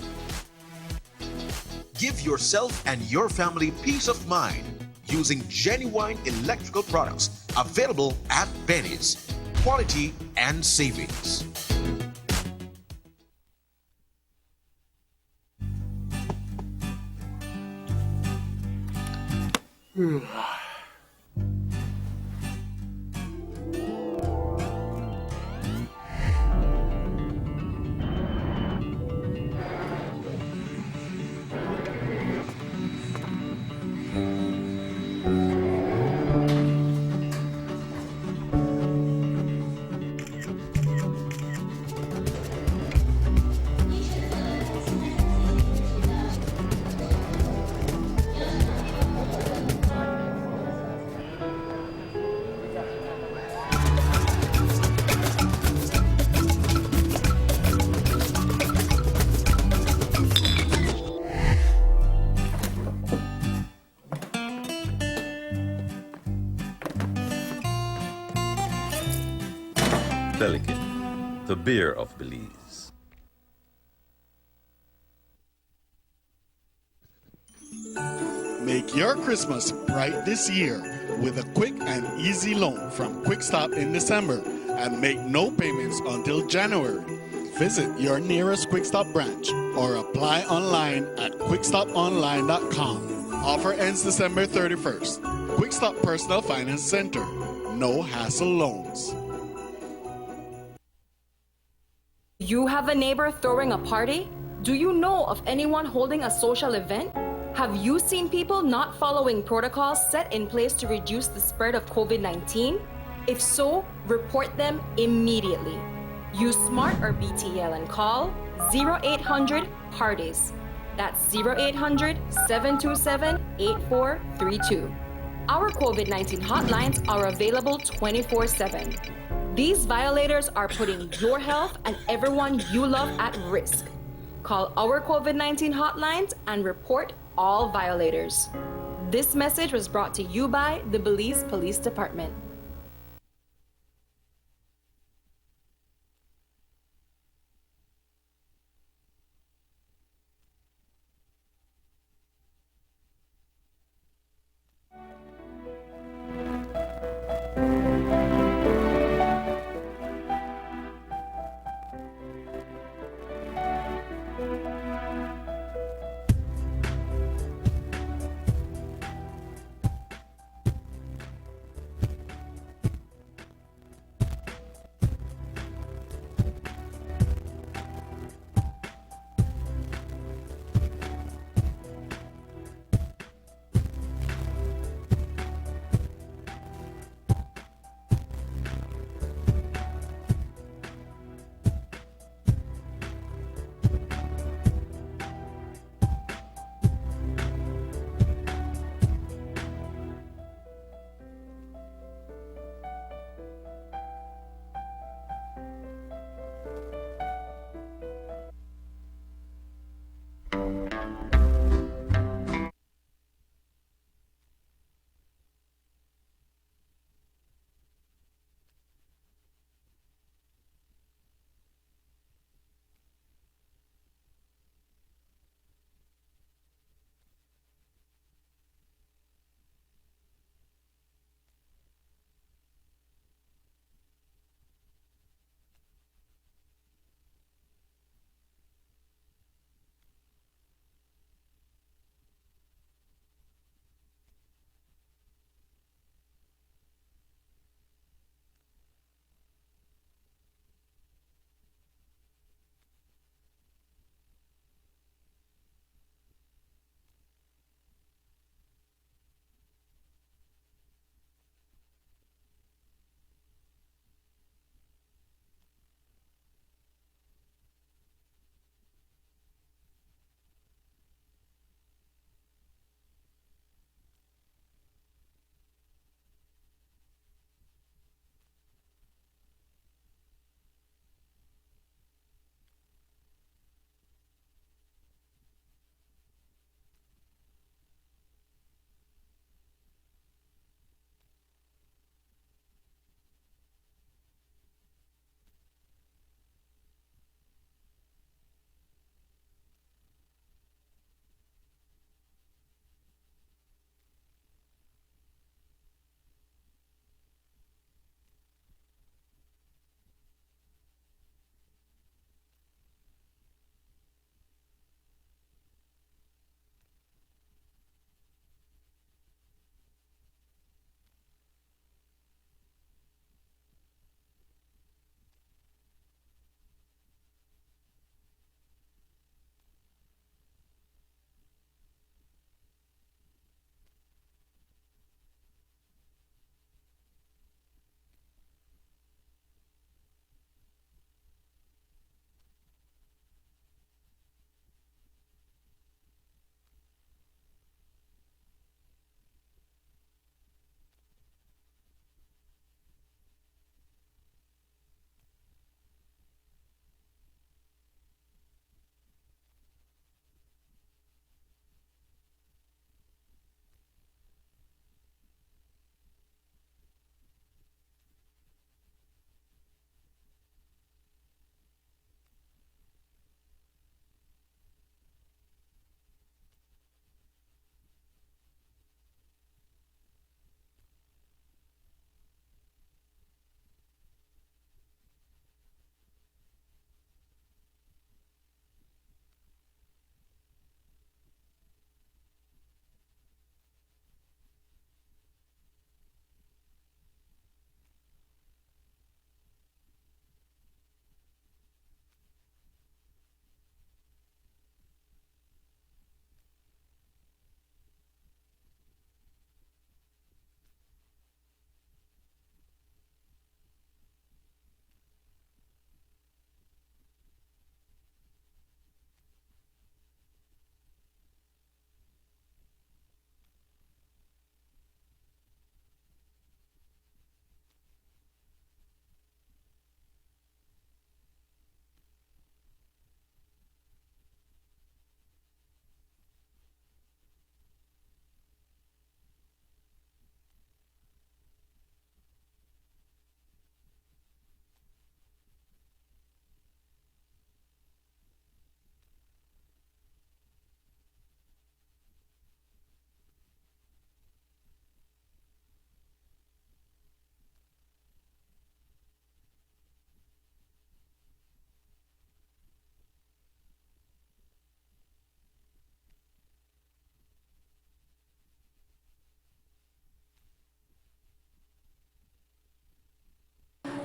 Give yourself and your family peace of mind using genuine electrical products available at Benny's. Quality and savings. Delicate, the beer of Belize. Make your Christmas bright this year with a quick and easy loan from Quick Stop in December and make no payments until January. Visit your nearest Quick Stop branch or apply online at quickstoponline.com. Offer ends December 31st. Quick Stop Personal Finance Center. No hassle loans. You have a neighbor throwing a party? Do you know of anyone holding a social event? Have you seen people not following protocols set in place to reduce the spread of COVID-19? If so, report them immediately. Use SMART or BTL and call 0800 parties. That's 0800 727 8432. Our COVID-19 hotlines are available 24/7. These violators are putting your health and everyone you love at risk. Call our COVID-19 hotlines and report all violators. This message was brought to you by the Belize Police Department.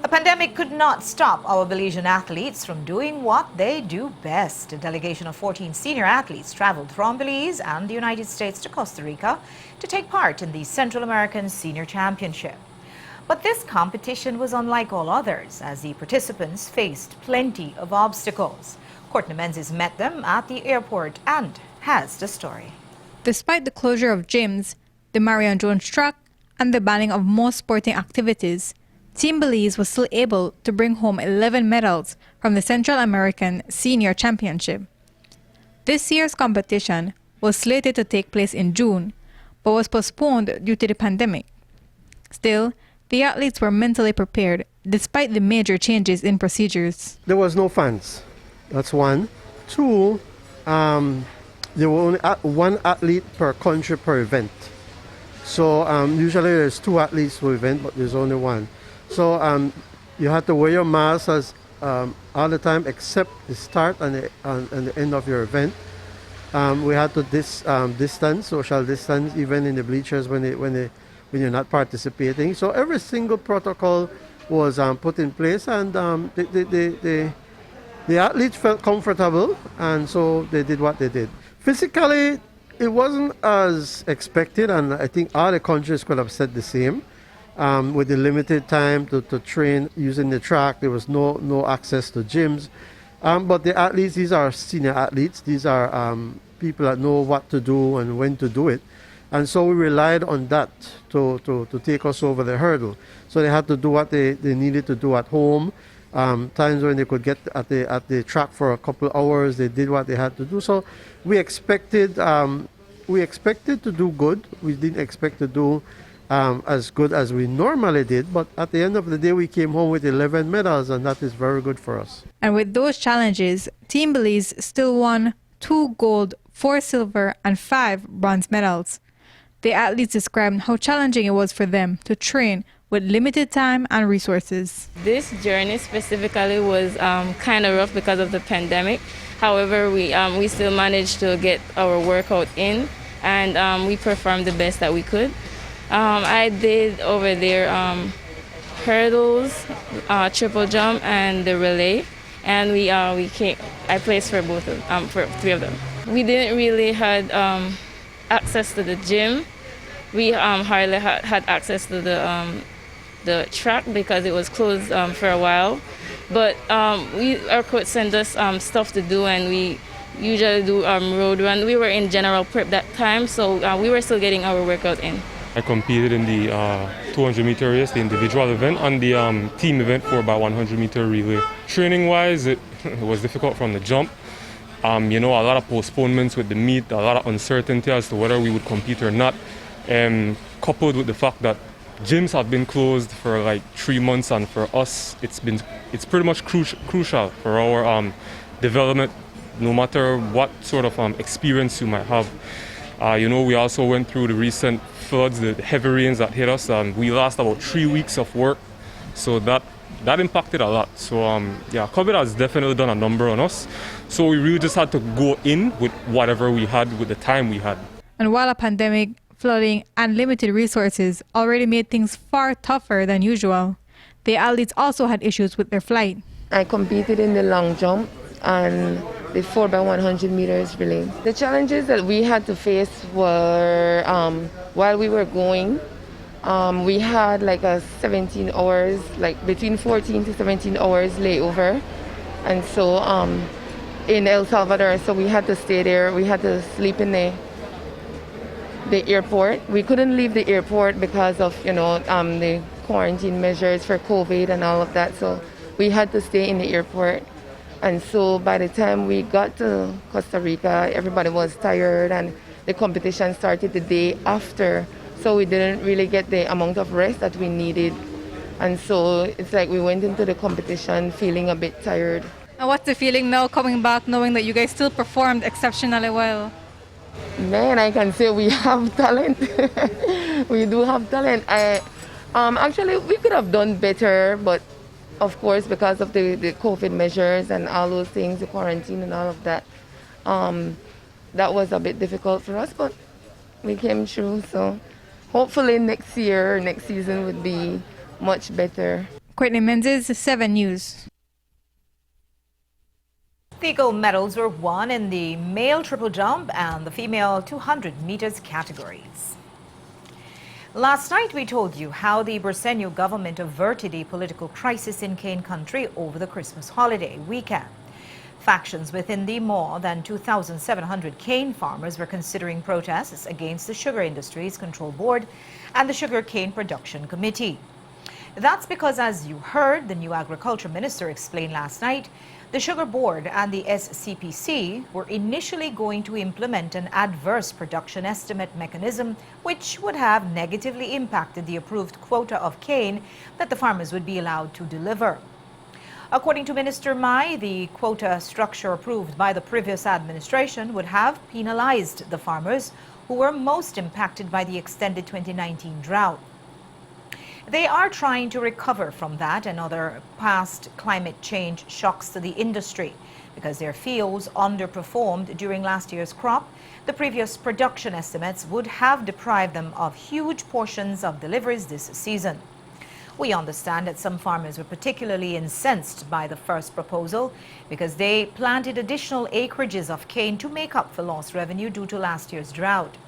A pandemic could not stop our Belizean athletes from doing what they do best. A delegation of 14 senior athletes traveled from Belize and the United States to Costa Rica to take part in the Central American Senior Championship. But this competition was unlike all others, as the participants faced plenty of obstacles. Courtney Menzies met them at the airport and has the story. Despite the closure of gyms, the Marion Jones track, and the banning of most sporting activities, Team Belize was still able to bring home 11 medals from the Central American Senior Championship. This year's competition was slated to take place in June, but was postponed due to the pandemic. Still, the athletes were mentally prepared despite the major changes in procedures. There was no fans. That's one. Two, there were only one athlete per country per event. So usually there's 2 athletes per event, but there's only one. So you had to wear your mask all the time except the start and the end of your event. We had to distance, social distance, even in the bleachers when you're not participating. So every single protocol was put in place, and the athletes felt comfortable, and so they did what they did. Physically, it wasn't as expected, and I think other countries could have said the same. With the limited time to train using the track, there was no access to gyms. But the athletes, these are senior athletes. These are people that know what to do and when to do it. And so we relied on that to take us over the hurdle. So they had to do what they needed to do at home. Times when they could get at the track for a couple hours, they did what they had to do. So we expected to do good. We didn't expect to do as good as we normally did, but at the end of the day, we came home with 11 medals, and that is very good for us. And with those challenges, Team Belize still won 2 gold, 4 silver, and 5 bronze medals. The athletes described how challenging it was for them to train with limited time and resources. This journey specifically was kind of rough because of the pandemic. However, we still managed to get our workout in, and we performed the best that we could. I did over there hurdles, triple jump, and the relay, and I placed for for 3 of them. We didn't really had access to the gym. We hardly had access to the track because it was closed for a while. But our coach sent us stuff to do, and we usually do road run. We were in general prep that time, so we were still getting our workout in. I competed in the 200-meter race, the individual event, and the team event for about 100-meter relay. Training-wise, it was difficult from the jump. A lot of postponements with the meet, a lot of uncertainty as to whether we would compete or not, coupled with the fact that gyms have been closed for like 3 months, and for us, it's pretty much crucial for our development, no matter what sort of experience you might have. We also went through the recent floods, the heavy rains that hit us. We lost about 3 weeks of work, so that impacted a lot. So COVID has definitely done a number on us. So we really just had to go in with whatever we had, with the time we had. And while a pandemic, flooding, and limited resources already made things far tougher than usual, the athletes also had issues with their flight. I competed in the long jump and the 4x100 meters relay. The challenges that we had to face were while we were going, we had like a 17 hours, like between 14 to 17 hours layover. And so in El Salvador, so we had to stay there. We had to sleep in the airport. We couldn't leave the airport because of, the quarantine measures for COVID and all of that. So we had to stay in the airport. And so by the time we got to Costa Rica, everybody was tired, and the competition started the day after. So we didn't really get the amount of rest that we needed. And so it's like we went into the competition feeling a bit tired. And what's the feeling now coming back, knowing that you guys still performed exceptionally well? Man, I can say we have talent. We do have talent. Actually, we could have done better, but of course, because of the COVID measures and all those things, the quarantine and all of that, that was a bit difficult for us, but we came through. So hopefully next season would be much better. Courtney Menzies, 7 News. The gold medals were won in the male triple jump and the female 200 meters categories. Last night we told you how the Briceño government averted a political crisis in Cane Country over the Christmas holiday weekend. Factions within the more than 2,700 cane farmers were considering protests against the Sugar Industries Control Board and the Sugar Cane Production Committee. That's because, as you heard the new Agriculture Minister explain last night, the Sugar Board and the SCPC were initially going to implement an adverse production estimate mechanism which would have negatively impacted the approved quota of cane that the farmers would be allowed to deliver. According to Minister Mai, the quota structure approved by the previous administration would have penalized the farmers who were most impacted by the extended 2019 drought. They are trying to recover from that and other past climate change shocks to the industry. Because their fields underperformed during last year's crop, the previous production estimates would have deprived them of huge portions of deliveries this season. We understand that some farmers were particularly incensed by the first proposal because they planted additional acreages of cane to make up for lost revenue due to last year's drought.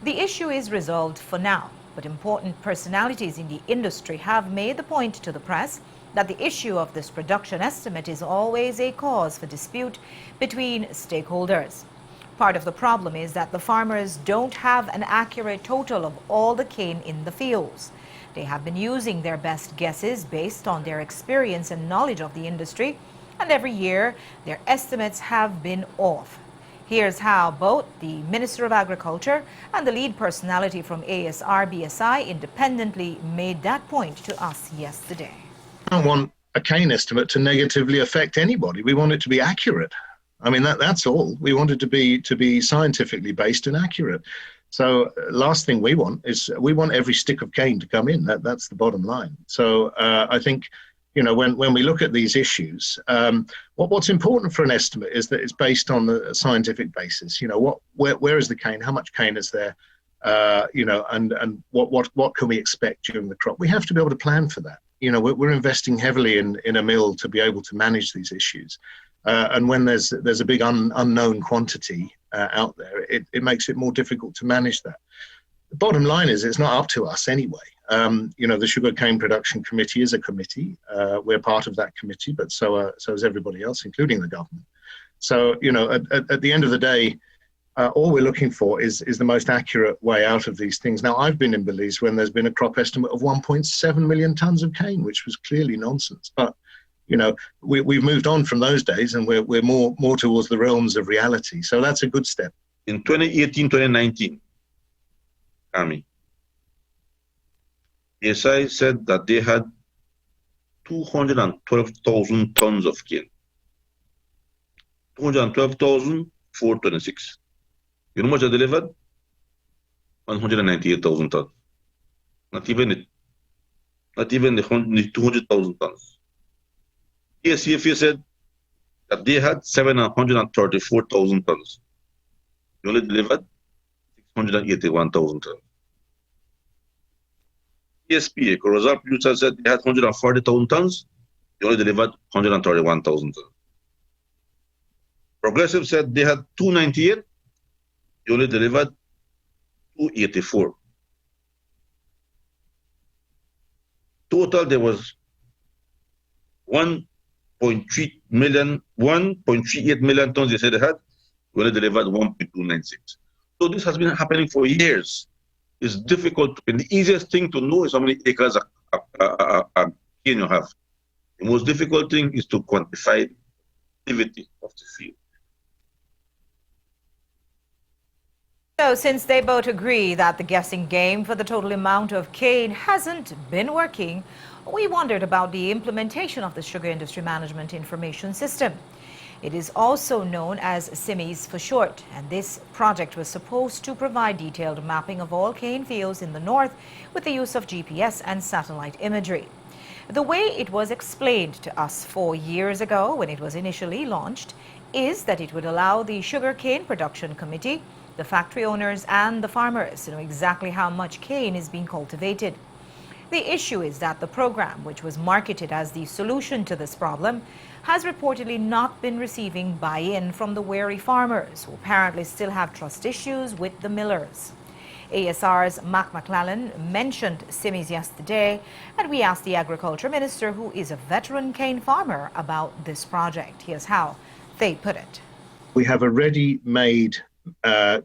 The issue is resolved for now, but important personalities in the industry have made the point to the press that the issue of this production estimate is always a cause for dispute between stakeholders. Part of the problem is that the farmers don't have an accurate total of all the cane in the fields. They have been using their best guesses based on their experience and knowledge of the industry, and every year their estimates have been off. Here's how both the Minister of Agriculture and the lead personality from ASR-BSI independently made that point to us yesterday. I don't want a cane estimate to negatively affect anybody. We want it to be accurate. I mean, that's all. We want it to be scientifically based and accurate. So last thing we want is we want every stick of cane to come in. That's the bottom line. So I think, you know, when we look at these issues, what's important for an estimate is that it's based on the scientific basis. You know, where is the cane? How much cane is there? You know, and what can we expect during the crop? We have to be able to plan for that. You know, we're investing heavily in a mill to be able to manage these issues. And when there's a big unknown quantity out there, it makes it more difficult to manage that. The bottom line is it's not up to us anyway. You know, the Sugar Cane Production Committee is a committee. We're part of that committee, but so is everybody else, including the government. So, you know, at the end of the day, all we're looking for is the most accurate way out of these things. Now, I've been in Belize when there's been a crop estimate of 1.7 million tons of cane, which was clearly nonsense. But you know, we've moved on from those days and we're more towards the realms of reality. So that's a good step. In 2018, 2019, Army, ASI said that they had 212,000 tons of cane. 212,426. You know how much I delivered? 198,000 tons. Not even the 200,000 tons. ACFA said that they had 734,000 tons. You only delivered 681,000 tons. ESPA, Corozal producer, said they had 140,000 tons. You only delivered 131,000 tons. Progressive said they had 298. You only delivered 284. Total, there was 1.38 million tons they said they had. We only delivered 1.296. So this has been happening for years. It's difficult, and the easiest thing to know is how many acres of cane you have. The most difficult thing is to quantify the activity of the field. So since they both agree that the guessing game for the total amount of cane hasn't been working, we wondered about the implementation of the Sugar Industry Management Information System. It is also known as SIMIS for short, and this project was supposed to provide detailed mapping of all cane fields in the north with the use of GPS and satellite imagery. The way it was explained to us 4 years ago when it was initially launched is that it would allow the Sugar Cane Production Committee, the factory owners and the farmers to know exactly how much cane is being cultivated. The issue is that the program, which was marketed as the solution to this problem, has reportedly not been receiving buy-in from the wary farmers, who apparently still have trust issues with the millers. ASR's Mac McClellan mentioned CIMIS yesterday, and we asked the Agriculture Minister, who is a veteran cane farmer, about this project. Here's how they put it. We have a ready-made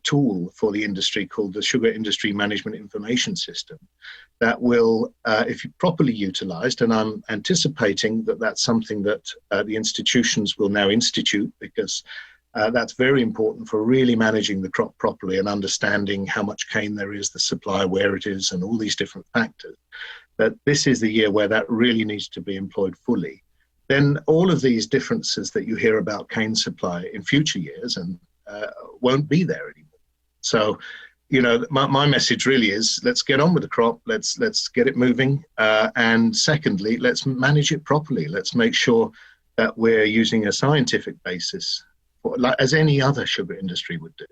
tool for the industry called the Sugar Industry Management Information System that will, if properly utilized, and I'm anticipating that that's something that the institutions will now institute, because that's very important for really managing the crop properly and understanding how much cane there is, the supply, where it is, and all these different factors. That this is the year where that really needs to be employed fully. Then all of these differences that you hear about cane supply in future years and won't be there anymore. So, you know, my message really is, let's get on with the crop, let's get it moving, and secondly, let's manage it properly. Let's make sure that we're using a scientific basis, like as any other sugar industry would do,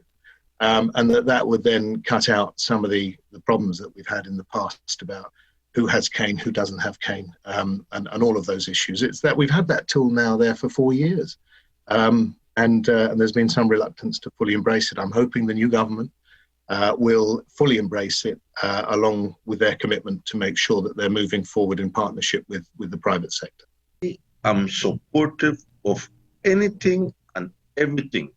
and that would then cut out some of the problems that we've had in the past about who has cane, who doesn't have cane, and all of those issues. It's that we've had that tool now there for 4 years. And there's been some reluctance to fully embrace it. I'm hoping the new government will fully embrace it, along with their commitment to make sure that they're moving forward in partnership with the private sector. I'm supportive of anything and everything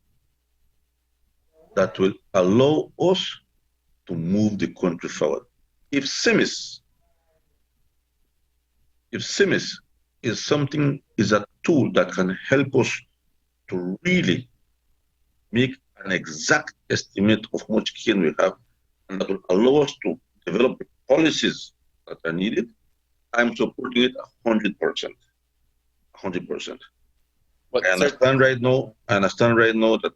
that will allow us to move the country forward. If CIMIS is a tool that can help us to really make an exact estimate of how much cane we have, and that will allow us to develop the policies that are needed, I'm supporting it 100%. 100%. I understand right now that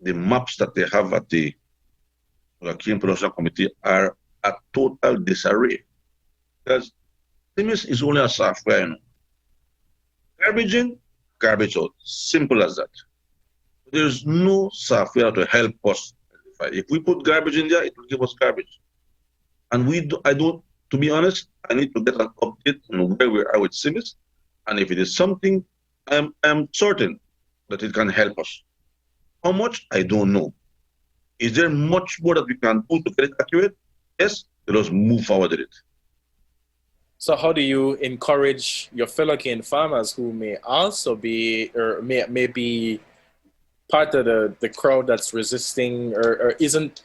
the maps that they have at the Cane Production Committee are a total disarray. Because CIMIS is only a software, you know. Garbage in, garbage out. Simple as that. There's no software to help us. If we put garbage in there, it will give us garbage. And to be honest, I need to get an update on where we are with CIMIS. And if it is something, I'm certain that it can help us. How much? I don't know. Is there much more that we can do to get it accurate? Yes, let us move forward with it. So how do you encourage your fellow cane farmers who may also be, or may be part of the crowd that's resisting or isn't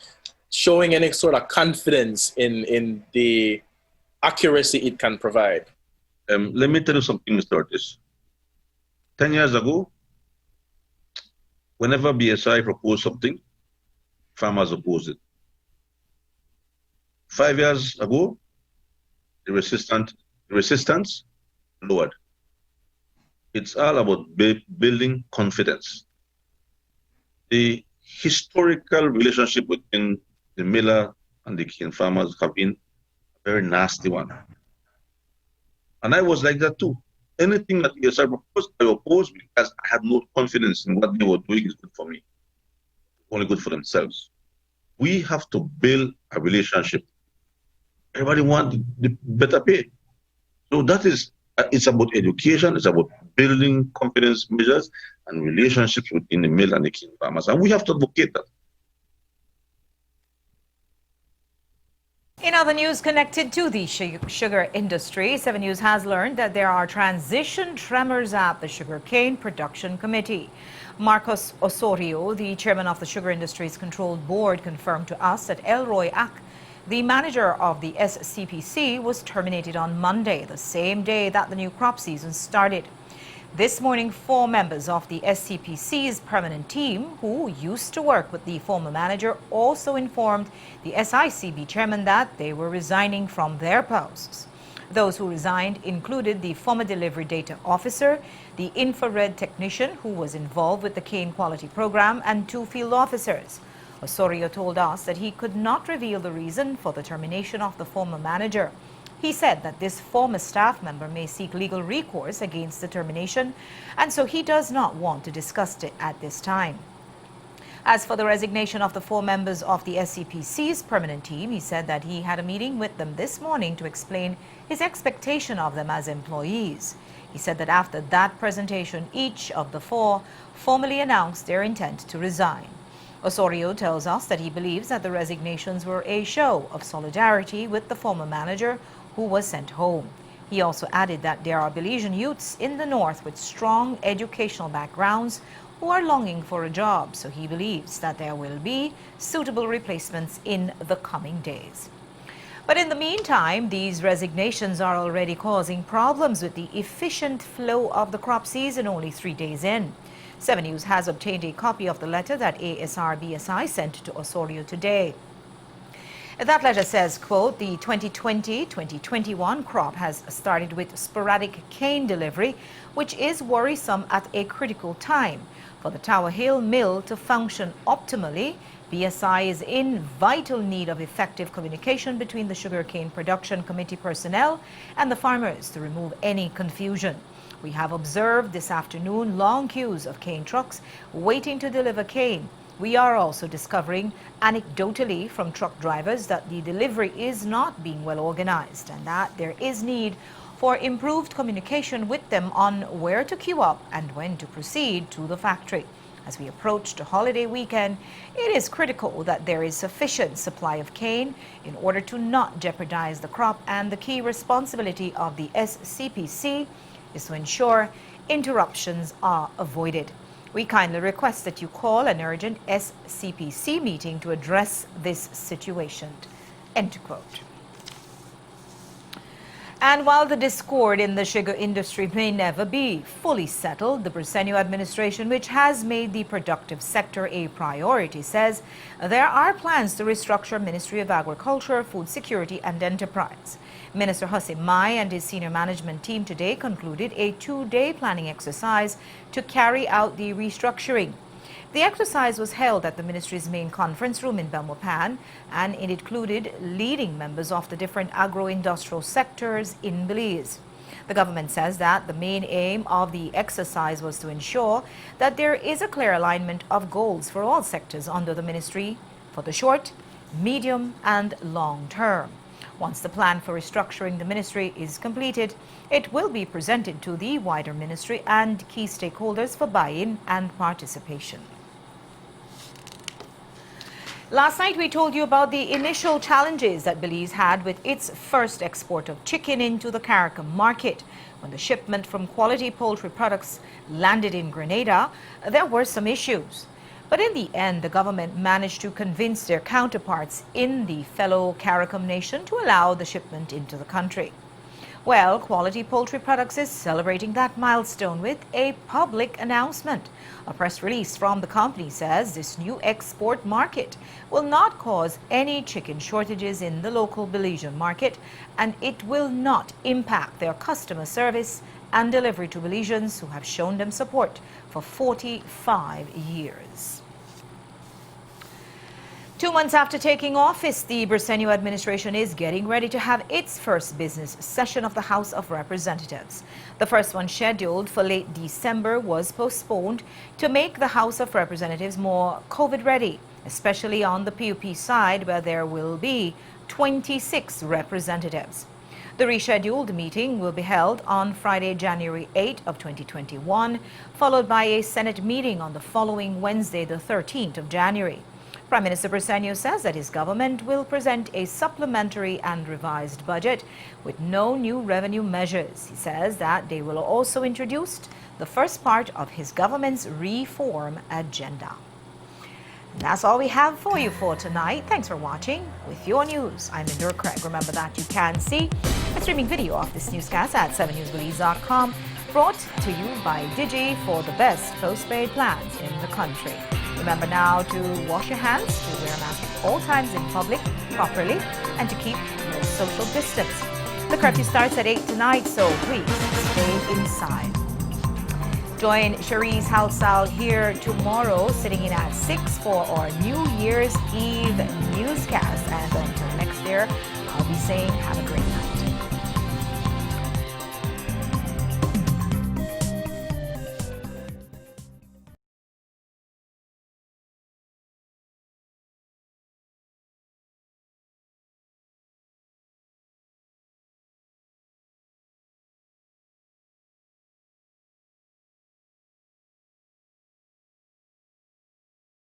showing any sort of confidence in the accuracy it can provide? Let me tell you something, Mr. Ortiz. 10 years ago, whenever BSI proposed something, farmers opposed it. 5 years ago, the resistance lowered. It's all about building confidence. The historical relationship between the miller and the cane farmers have been a very nasty one. And I was like that too. Anything that BSI proposed, I opposed because I had no confidence in what they were doing is good for me. Only good for themselves. We have to build a relationship. Everybody wants the better pay. So that is, it's about education, it's about building confidence measures and relationships within the mill and the cane farmers. And we have to advocate that. In other news connected to the sugar industry, 7 News has learned that there are transition tremors at the Sugarcane Production Committee. Marcos Osorio, the chairman of the Sugar Industries Controlled Board, confirmed to us that Elroy Ak, the manager of the SCPC, was terminated on Monday, the same day that the new crop season started. This morning, 4 members of the SCPC's permanent team, who used to work with the former manager, also informed the SICB chairman that they were resigning from their posts. Those who resigned included the former delivery data officer, the infrared technician who was involved with the cane quality program, and 2 field officers. Osorio told us that he could not reveal the reason for the termination of the former manager. He said that this former staff member may seek legal recourse against the termination, and so he does not want to discuss it at this time. As for the resignation of the 4 members of the SCPC's permanent team, he said that he had a meeting with them this morning to explain his expectation of them as employees. He said that after that presentation, each of the 4 formally announced their intent to resign. Osorio tells us that he believes that the resignations were a show of solidarity with the former manager who was sent home. He also added that there are Belizean youths in the north with strong educational backgrounds who are longing for a job, so he believes that there will be suitable replacements in the coming days. But in the meantime, these resignations are already causing problems with the efficient flow of the crop season only 3 days in. 7 News has obtained a copy of the letter that ASR-BSI sent to Osorio today. That letter says, quote, the 2020-2021 crop has started with sporadic cane delivery, which is worrisome at a critical time. For the Tower Hill mill to function optimally, BSI is in vital need of effective communication between the Sugarcane Production Committee personnel and the farmers to remove any confusion. We have observed this afternoon long queues of cane trucks waiting to deliver cane. We are also discovering anecdotally from truck drivers that the delivery is not being well organized and that there is need for improved communication with them on where to queue up and when to proceed to the factory. As we approach the holiday weekend, it is critical that there is sufficient supply of cane in order to not jeopardize the crop, and the key responsibility of the SCPC is to ensure interruptions are avoided. We kindly request that you call an urgent SCPC meeting to address this situation. End quote. And while the discord in the sugar industry may never be fully settled, the Briceño administration, which has made the productive sector a priority, says there are plans to restructure Ministry of Agriculture, Food Security and Enterprise. Minister Jose Mai and his senior management team today concluded a 2-day planning exercise to carry out the restructuring. The exercise was held at the ministry's main conference room in Belmopan, and it included leading members of the different agro-industrial sectors in Belize. The government says that the main aim of the exercise was to ensure that there is a clear alignment of goals for all sectors under the ministry for the short, medium and long term. Once the plan for restructuring the ministry is completed, it will be presented to the wider ministry and key stakeholders for buy-in and participation. Last night we told you about the initial challenges that Belize had with its first export of chicken into the CARICOM market. When the shipment from Quality Poultry Products landed in Grenada, there were some issues. But in the end, the government managed to convince their counterparts in the fellow CARICOM nation to allow the shipment into the country. Well, Quality Poultry Products is celebrating that milestone with a public announcement. A press release from the company says this new export market will not cause any chicken shortages in the local Belizean market, and it will not impact their customer service and delivery to Belizeans who have shown them support for 45 years. 2 months after taking office, the Briceño administration is getting ready to have its first business session of the House of Representatives. The first one, scheduled for late December, was postponed to make the House of Representatives more COVID-ready, especially on the PUP side, where there will be 26 representatives. The rescheduled meeting will be held on Friday, January 8 of 2021, followed by a Senate meeting on the following Wednesday, the 13th of January. Prime Minister Briceño says that his government will present a supplementary and revised budget with no new revenue measures. He says that they will also introduce the first part of his government's reform agenda. And that's all we have for you for tonight. Thanks for watching. With your news, I'm Indra Craig. Remember that you can see a streaming video of this newscast at 7newsbelize.com, brought to you by Digi for the best postpaid plans in the country. Remember now to wash your hands, to wear a mask at all times in public properly, and to keep your social distance. The curfew starts at 8 tonight, so please stay inside. Join Cherise Halsal here tomorrow, sitting in at 6 for our New Year's Eve newscast. And until next year, I'll be saying have a great night.